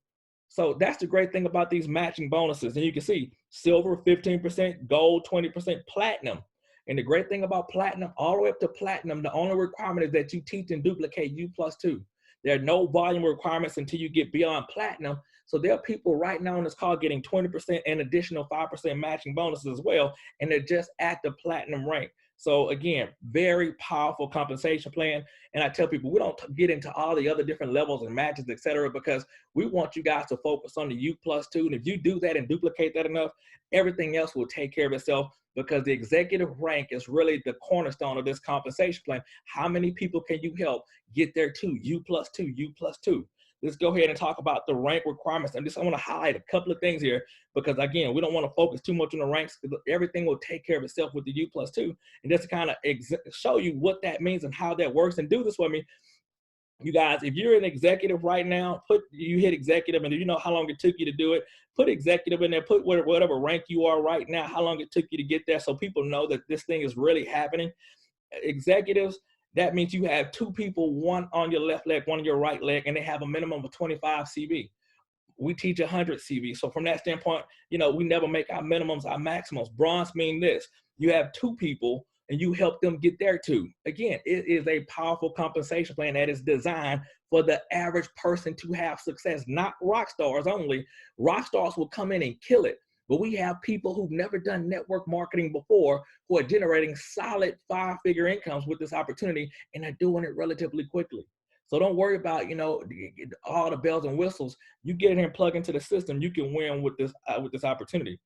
So that's the great thing about these matching bonuses. And you can see silver 15%, gold 20%, platinum. And the great thing about platinum, all the way up to platinum, the only requirement is that you teach and duplicate U plus 2. There are no volume requirements until you get beyond platinum. So there are people right now on this call getting 20% and additional 5% matching bonuses as well. And they're just at the platinum rank. So again, very powerful compensation plan. And I tell people, we don't get into all the other different levels and matches, et cetera, because we want you guys to focus on the U plus 2. And if you do that and duplicate that enough, everything else will take care of itself, because the executive rank is really the cornerstone of this compensation plan. How many people can you help get there to U plus 2, U plus 2? Let's go ahead and talk about the rank requirements. And I want to highlight a couple of things here, because again, we don't want to focus too much on the ranks. Everything will take care of itself with the U plus 2. And just to kind of show you what that means and how that works, and do this for me. You guys, if you're an executive right now, you hit executive, and you know how long it took you to do it, put executive in there, put whatever rank you are right now, how long it took you to get there, so people know that this thing is really happening. Executives, that means you have 2 people, one on your left leg, one on your right leg, and they have a minimum of 25 CV. We teach 100 CV. So from that standpoint, we never make our minimums our maximums. Bronze mean this: you have 2 people and you help them get there too. Again, it is a powerful compensation plan that is designed for the average person to have success, not rock stars only. Rock stars will come in and kill it. But we have people who've never done network marketing before who are generating solid 5-figure incomes with this opportunity, and they're doing it relatively quickly. So don't worry about, all the bells and whistles. You get in here and plug into the system, you can win with this opportunity.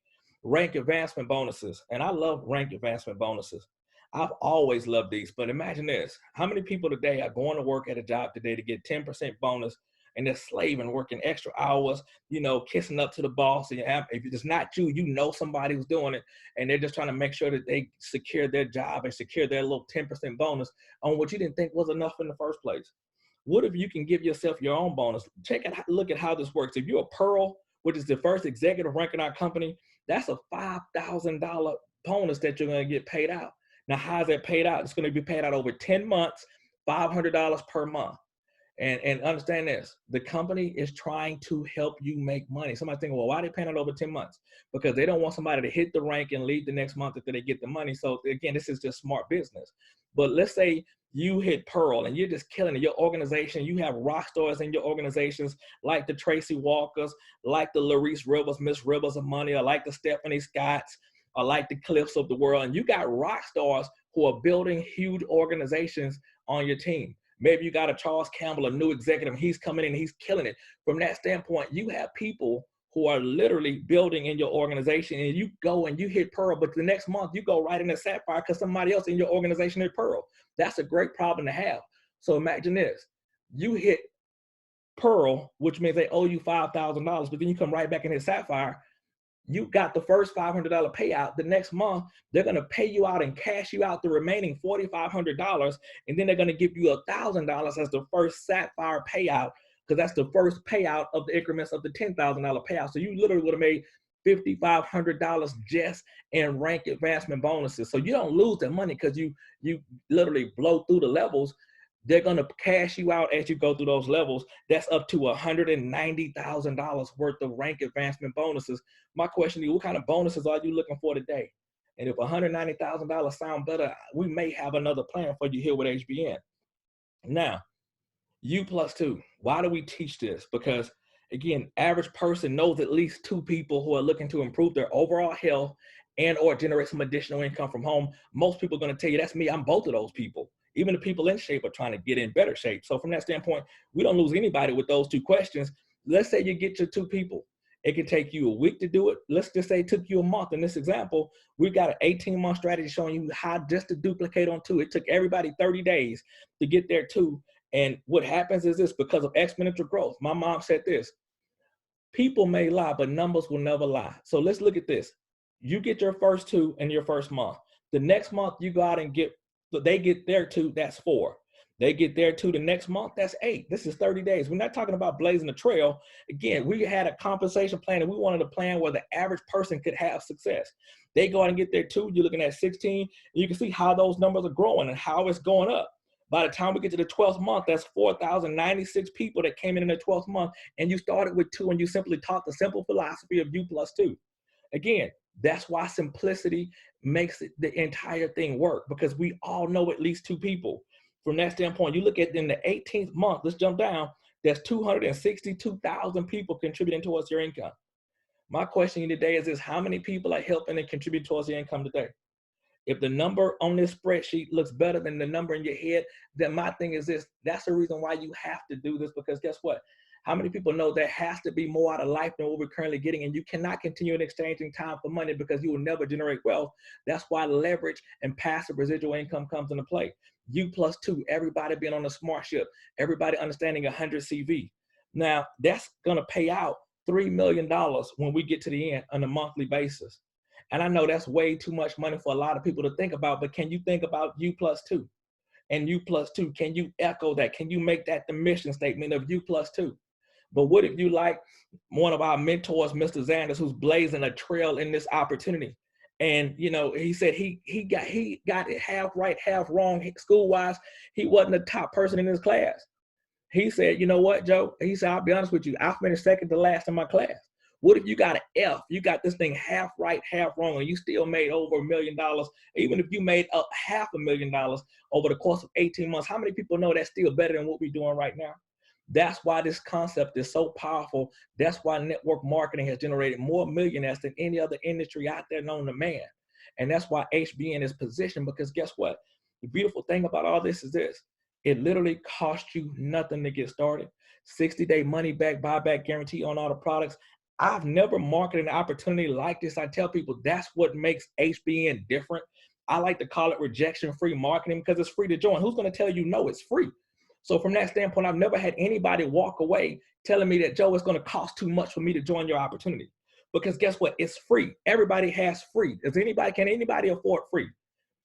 Rank advancement bonuses. And I love rank advancement bonuses. I've always loved these, but imagine this. How many people today are going to work at a job today to get 10% bonus and they're slaving, working extra hours, you know, kissing up to the boss. And if it's not you, you know somebody who's doing it, and they're just trying to make sure that they secure their job and secure their little 10% bonus on what you didn't think was enough in the first place. What if you can give yourself your own bonus? Look at how this works. If you're a Pearl, which is the first executive rank in our company, that's a $5,000 bonus that you're going to get paid out. Now, how is that paid out? It's going to be paid out over 10 months, $500 per month. And understand this, the company is trying to help you make money. Somebody thinking, well, why are they paying it over 10 months? Because they don't want somebody to hit the rank and leave the next month after they get the money. So again, this is just smart business. But let's say you hit Pearl and you're just killing it. Your organization, you have rock stars in your organizations like the Tracy Walkers, like the Larice Rivers, Miss Rivers of Money, or like the Stephanie Scotts, or like the Cliffs of the world. And you got rock stars who are building huge organizations on your team. Maybe you got a Charles Campbell, a new executive, he's coming in, he's killing it. From that standpoint, you have people who are literally building in your organization, and you go and you hit Pearl, but the next month you go right into Sapphire because somebody else in your organization hit Pearl. That's a great problem to have. So imagine this, you hit Pearl, which means they owe you $5,000, but then you come right back and hit Sapphire. You got the first $500 payout. The next month, they're going to pay you out and cash you out the remaining $4,500. And then they're going to give you $1,000 as the first Sapphire payout, because that's the first payout of the increments of the $10,000 payout. So you literally would have made $5,500 just in rank advancement bonuses. So you don't lose that money because you literally blow through the levels. They're going to cash you out as you go through those levels. That's up to $190,000 worth of rank advancement bonuses. My question is, what kind of bonuses are you looking for today? And if $190,000 sound better, we may have another plan for you here with HBN. Now, U+2, why do we teach this? Because again, average person knows at least 2 people who are looking to improve their overall health and or generate some additional income from home. Most people are going to tell you, that's me, I'm both of those people. Even the people in shape are trying to get in better shape. So from that standpoint, we don't lose anybody with those 2 questions. Let's say you get your 2 people. It could take you a week to do it. Let's just say it took you a month. In this example, we've got an 18-month strategy showing you how just to duplicate on 2. It took everybody 30 days to get there too. And what happens is this, because of exponential growth, my mom said this, people may lie, but numbers will never lie. So let's look at this. You get your first 2 in your first month. The next month you go out and they get their 2, that's 4. They get their 2 the next month, that's 8. This is 30 days. We're not talking about blazing a trail. Again, we had a compensation plan and we wanted a plan where the average person could have success. They go out and get their 2, you're looking at 16, and you can see how those numbers are growing and how it's going up. By the time we get to the 12th month, that's 4,096 people that came in the 12th month, and you started with 2 and you simply taught the simple philosophy of U+2. Again, that's why simplicity makes the entire thing work, because we all know at least 2 people. From that standpoint, you look at in the 18th month, let's jump down, there's 262,000 people contributing towards your income. My question today is this, how many people are helping and contributing towards your income today? If the number on this spreadsheet looks better than the number in your head, then my thing is this, that's the reason why you have to do this, because guess what? How many people know there has to be more out of life than what we're currently getting, and you cannot continue in exchanging time for money because you will never generate wealth. That's why leverage and passive residual income comes into play. U+2, everybody being on a smart ship, everybody understanding 100 CV. Now, that's gonna pay out $3 million when we get to the end on a monthly basis. And I know that's way too much money for a lot of people to think about, but can you think about U+2? And U+2, can you echo that? Can you make that the mission statement of U+2? But what if you like one of our mentors, Mr. Zanders, who's blazing a trail in this opportunity? And you know, he said he got it half right, half wrong school-wise. He wasn't the top person in his class. He said, you know what, Joe? He said, I'll be honest with you, I finished second to last in my class. What if you got an F? You got this thing half right, half wrong, and you still made over $1 million. Even if you made up $500,000 over the course of 18 months, how many people know that's still better than what we're doing right now? That's why this concept is so powerful. That's why network marketing has generated more millionaires than any other industry out there known to man. And that's why HBN is positioned, because guess what? The beautiful thing about all this is this. It literally costs you nothing to get started. 60-day money back, buyback guarantee on all the products. I've never marketed an opportunity like this. I tell people that's what makes HBN different. I like to call it rejection-free marketing because it's free to join. Who's going to tell you no? It's free. So from that standpoint, I've never had anybody walk away telling me that, Joe, it's going to cost too much for me to join your opportunity. Because guess what? It's free. Everybody has free. Can anybody afford free?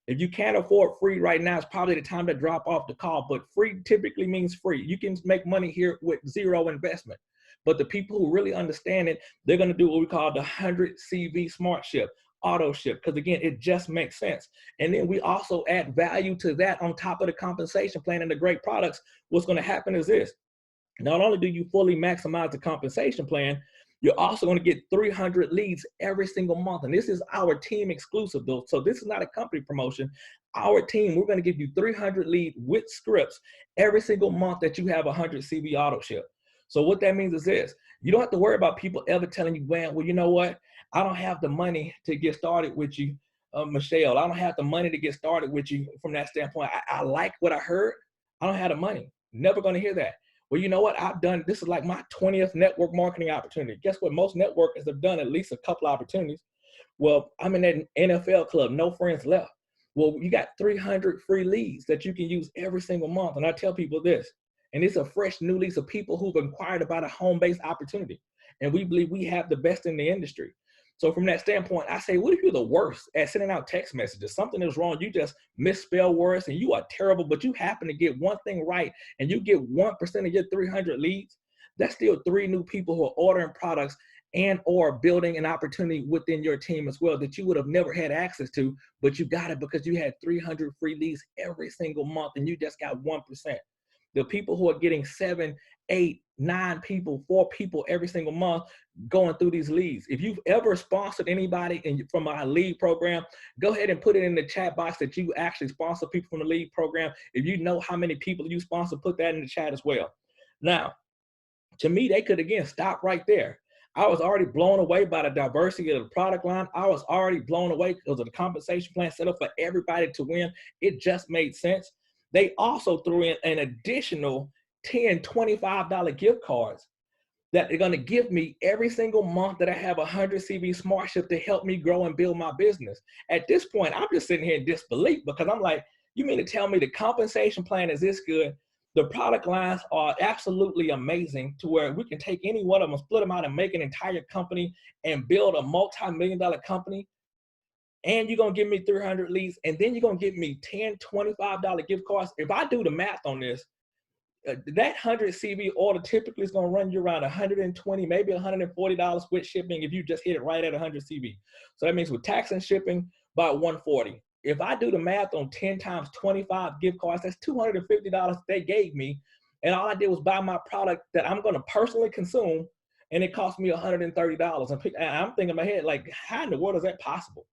If you can't afford free right now, it's probably the time to drop off the call. But free typically means free. You can make money here with zero investment. But the people who really understand it, they're going to do what we call the 100 CV Smart Ship, auto ship, because again, it just makes sense. And then we also add value to that on top of the compensation plan and the great products. What's going to happen is this. Not only do you fully maximize the compensation plan, you're also going to get 300 leads every single month. And this is our team exclusive, though. So this is not a company promotion. Our team, we're going to give you 300 leads with scripts every single month that you have 100 CV auto ship. So what that means is this. You don't have to worry about people ever telling you, well, you know what? I don't have the money to get started with you, Michelle. I don't have the money to get started with you from that standpoint. I like what I heard. I don't have the money. Never going to hear that. Well, you know what? This is like my 20th network marketing opportunity. Guess what? Most networkers have done at least a couple opportunities. Well, I'm in that NFL club, no friends left. Well, you got 300 free leads that you can use every single month. And I tell people this, and it's a fresh new lease of people who've inquired about a home-based opportunity. And we believe we have the best in the industry. So from that standpoint, I say, what if you're the worst at sending out text messages? Something is wrong. You just misspell words and you are terrible, but you happen to get one thing right and you get 1% of your 300 leads. That's still 3 new people who are ordering products and or building an opportunity within your team as well that you would have never had access to, but you got it because you had 300 free leads every single month and you just got 1%. The people who are getting 7, 8, 9 people, 4 people every single month going through these leads. If you've ever sponsored anybody from our lead program, go ahead and put it in the chat box that you actually sponsor people from the lead program. If you know how many people you sponsor, put that in the chat as well. Now, to me, they could, again, stop right there. I was already blown away by the diversity of the product line. I was already blown away because of the compensation plan set up for everybody to win. It just made sense. They also threw in an additional $10, $25 gift cards that they're going to give me every single month that I have 100 CV Smart Ship to help me grow and build my business. At this point, I'm just sitting here in disbelief because I'm like, you mean to tell me the compensation plan is this good? The product lines are absolutely amazing to where we can take any one of them, split them out and make an entire company and build a multi-million-dollar company. And you're going to give me 300 leads, and then you're going to give me $10, $25 gift cards. If I do the math on this, that 100 CV order typically is going to run you around $120, maybe $140 with shipping if you just hit it right at 100 CV. So that means with tax and shipping, about $140. If I do the math on 10 times 25 gift cards, that's $250 they gave me. And all I did was buy my product that I'm going to personally consume, and it cost me $130. And I'm thinking in my head, like, how in the world is that possible?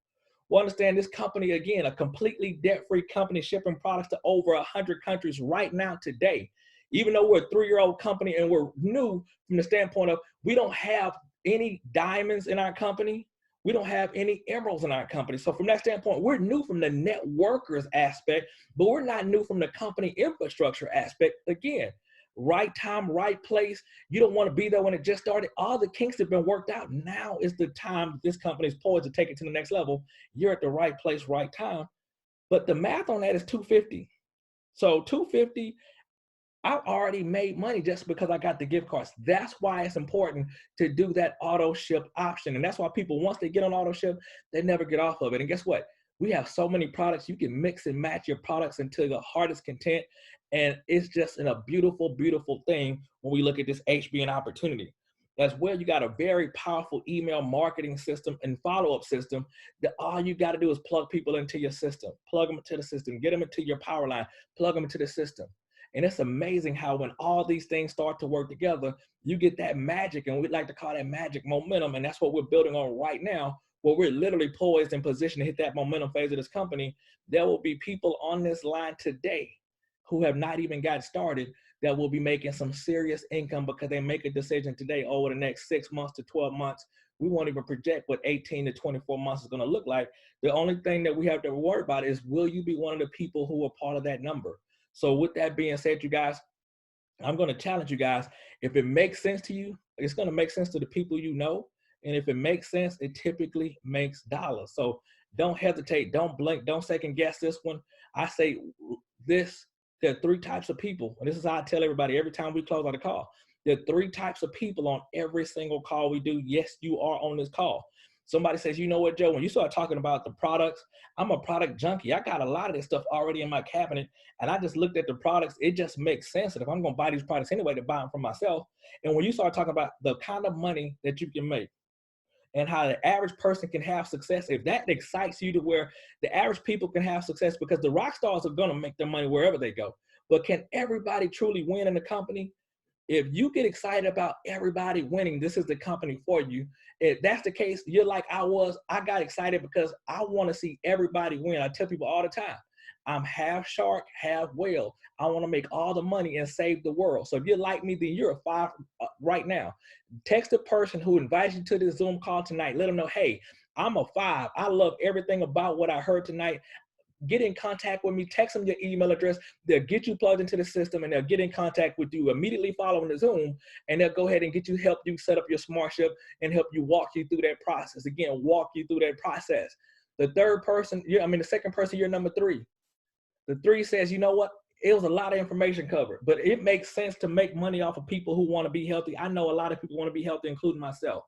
Well, understand this company, again, a completely debt-free company shipping products to over 100 countries right now today. Even though we're a 3-year-old company and we're new from the standpoint of we don't have any diamonds in our company. We don't have any emeralds in our company. So from that standpoint, we're new from the networkers aspect, but we're not new from the company infrastructure aspect. Again, right time, right place. You don't want to be there when it just started. All the kinks have been worked out. Now is the time this company is poised to take it to the next level. You're at the right place, right time. But the math on that is $250. So $250, I've already made money just because I got the gift cards. That's why it's important to do that auto ship option. And that's why people, once they get on auto ship, they never get off of it. And guess what? We have so many products. You can mix and match your products until the heart's content. And it's just a beautiful, beautiful thing when we look at this HBN opportunity. As well, you got a very powerful email marketing system and follow-up system that all you got to do is plug people into your system, plug them into the system, get them into your power line, plug them into the system. And it's amazing how when all these things start to work together, you get that magic, and we'd like to call that magic momentum. And that's what we're building on right now, where we're literally poised in position to hit that momentum phase of this company. There will be people on this line today who have not even got started that will be making some serious income because they make a decision today over the next 6 months to 12 months. We won't even project what 18 to 24 months is going to look like. The only thing that we have to worry about is, will you be one of the people who are part of that number? So with that being said, you guys, I'm going to challenge you guys. If it makes sense to you, it's going to make sense to the people you know. And if it makes sense, it typically makes dollars. So don't hesitate. Don't blink. Don't second guess this one. I say this There are 3 types of people. And this is how I tell everybody every time we close out a call. There are 3 types of people on every single call we do. Yes, you are on this call. Somebody says, you know what, Joe, when you start talking about the products, I'm a product junkie. I got a lot of this stuff already in my cabinet, and I just looked at the products. It just makes sense. And if I'm going to buy these products anyway, to buy them for myself. And when you start talking about the kind of money that you can make and how the average person can have success, if that excites you to where the average people can have success, because the rock stars are going to make their money wherever they go. But can everybody truly win in the company? If you get excited about everybody winning, this is the company for you. If that's the case, you're like I was. I got excited because I want to see everybody win. I tell people all the time, I'm half shark, half whale. I want to make all the money and save the world. So if you're like me, then you're a 5 right now. Text the person who invited you to this Zoom call tonight. Let them know, hey, I'm a 5. I love everything about what I heard tonight. Get in contact with me, text them your email address. They'll get you plugged into the system, and they'll get in contact with you immediately following the Zoom, and they'll go ahead and help you set up your SmartShip and help you walk you through that process. Again, walk you through that process. The second person, you're number 3. The 3 says, you know what? It was a lot of information covered, but it makes sense to make money off of people who want to be healthy. I know a lot of people want to be healthy, including myself.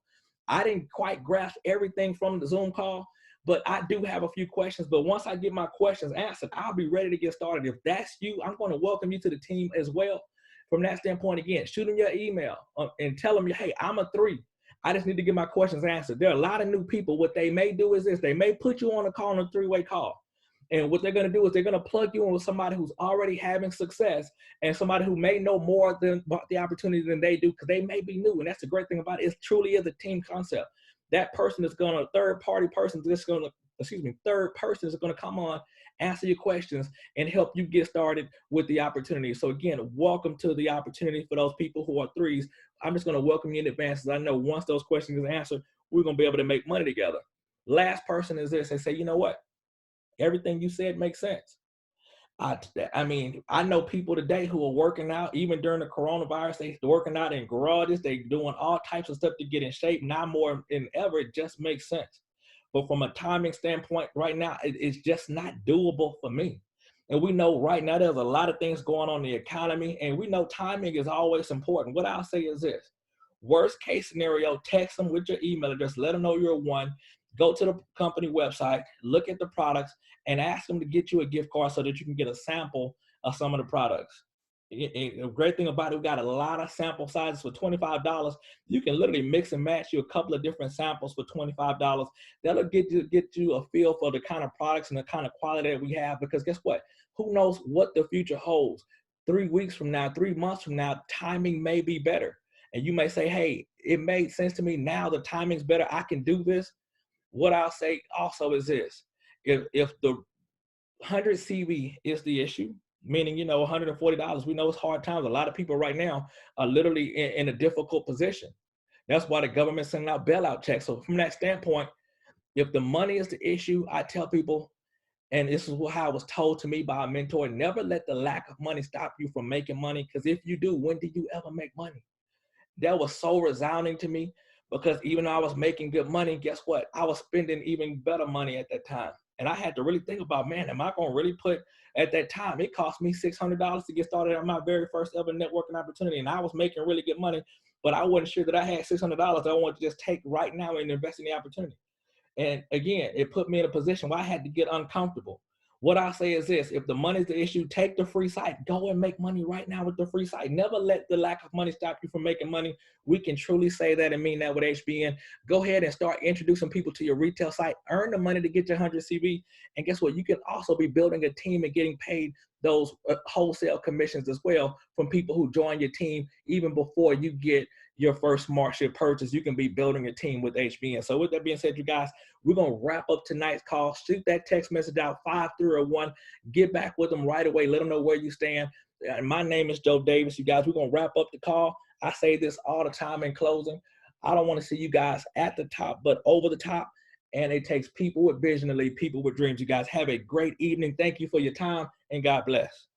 I didn't quite grasp everything from the Zoom call, but I do have a few questions. But once I get my questions answered, I'll be ready to get started. If that's you, I'm going to welcome you to the team as well. From that standpoint, again, shoot them your email and tell them, hey, I'm a 3. I just need to get my questions answered. There are a lot of new people. What they may do is this. They may put you on a call, on a 3-way call. And what they're going to do is they're going to plug you in with somebody who's already having success and somebody who may know more about the opportunity than they do, because they may be new. And that's the great thing about it. It truly is a team concept. That person is going to, third person is going to come on, answer your questions, and help you get started with the opportunity. So again, welcome to the opportunity for those people who are 3s. I'm just going to welcome you in advance, because I know once those questions are answered, we're going to be able to make money together. Last person is this. They say, you know what? Everything you said makes sense. I know people today who are working out, even during the coronavirus, they're working out in garages, they're doing all types of stuff to get in shape. Now more than ever, it just makes sense. But from a timing standpoint, right now, it's just not doable for me. And we know right now there's a lot of things going on in the economy, and we know timing is always important. What I'll say is this. Worst case scenario, text them with your email address, let them know you're a 1. Go to the company website, look at the products, and ask them to get you a gift card so that you can get a sample of some of the products. The great thing about it, we got a lot of sample sizes for $25. You can literally mix and match you a couple of different samples for $25. That'll get you a feel for the kind of products and the kind of quality that we have, because guess what? Who knows what the future holds? 3 weeks from now, 3 months from now, timing may be better. And you may say, hey, it made sense to me now, the timing's better, I can do this. What I'll say also is this. If the 100 CV is the issue, meaning, $140, we know it's hard times. A lot of people right now are literally in a difficult position. That's why the government's sending out bailout checks. So from that standpoint, if the money is the issue, I tell people, and this is how it was told to me by a mentor, never let the lack of money stop you from making money. Because if you do, when did you ever make money? That was so resounding to me, because even though I was making good money, guess what? I was spending even better money at that time. And I had to really think about, man, am I going to really put, at that time, it cost me $600 to get started on my very first ever networking opportunity. And I was making really good money, but I wasn't sure that I had $600 I wanted to just take right now and invest in the opportunity. And again, it put me in a position where I had to get uncomfortable. What I say is this: if the money's the issue, take the free site. Go and make money right now with the free site. Never let the lack of money stop you from making money. We can truly say that and mean that with HBN. Go ahead and start introducing people to your retail site. Earn the money to get your 100 CV. And guess what? You can also be building a team and getting paid those wholesale commissions as well from people who join your team even before you get your first SmartShip purchase. You can be building a team with HBN. So with that being said, you guys, we're going to wrap up tonight's call. Shoot that text message out, 531. Get back with them right away. Let them know where you stand. My name is Joe Davis. You guys, we're going to wrap up the call. I say this all the time in closing. I don't want to see you guys at the top, but over the top. And it takes people with vision to lead people with dreams. You guys have a great evening. Thank you for your time, and God bless.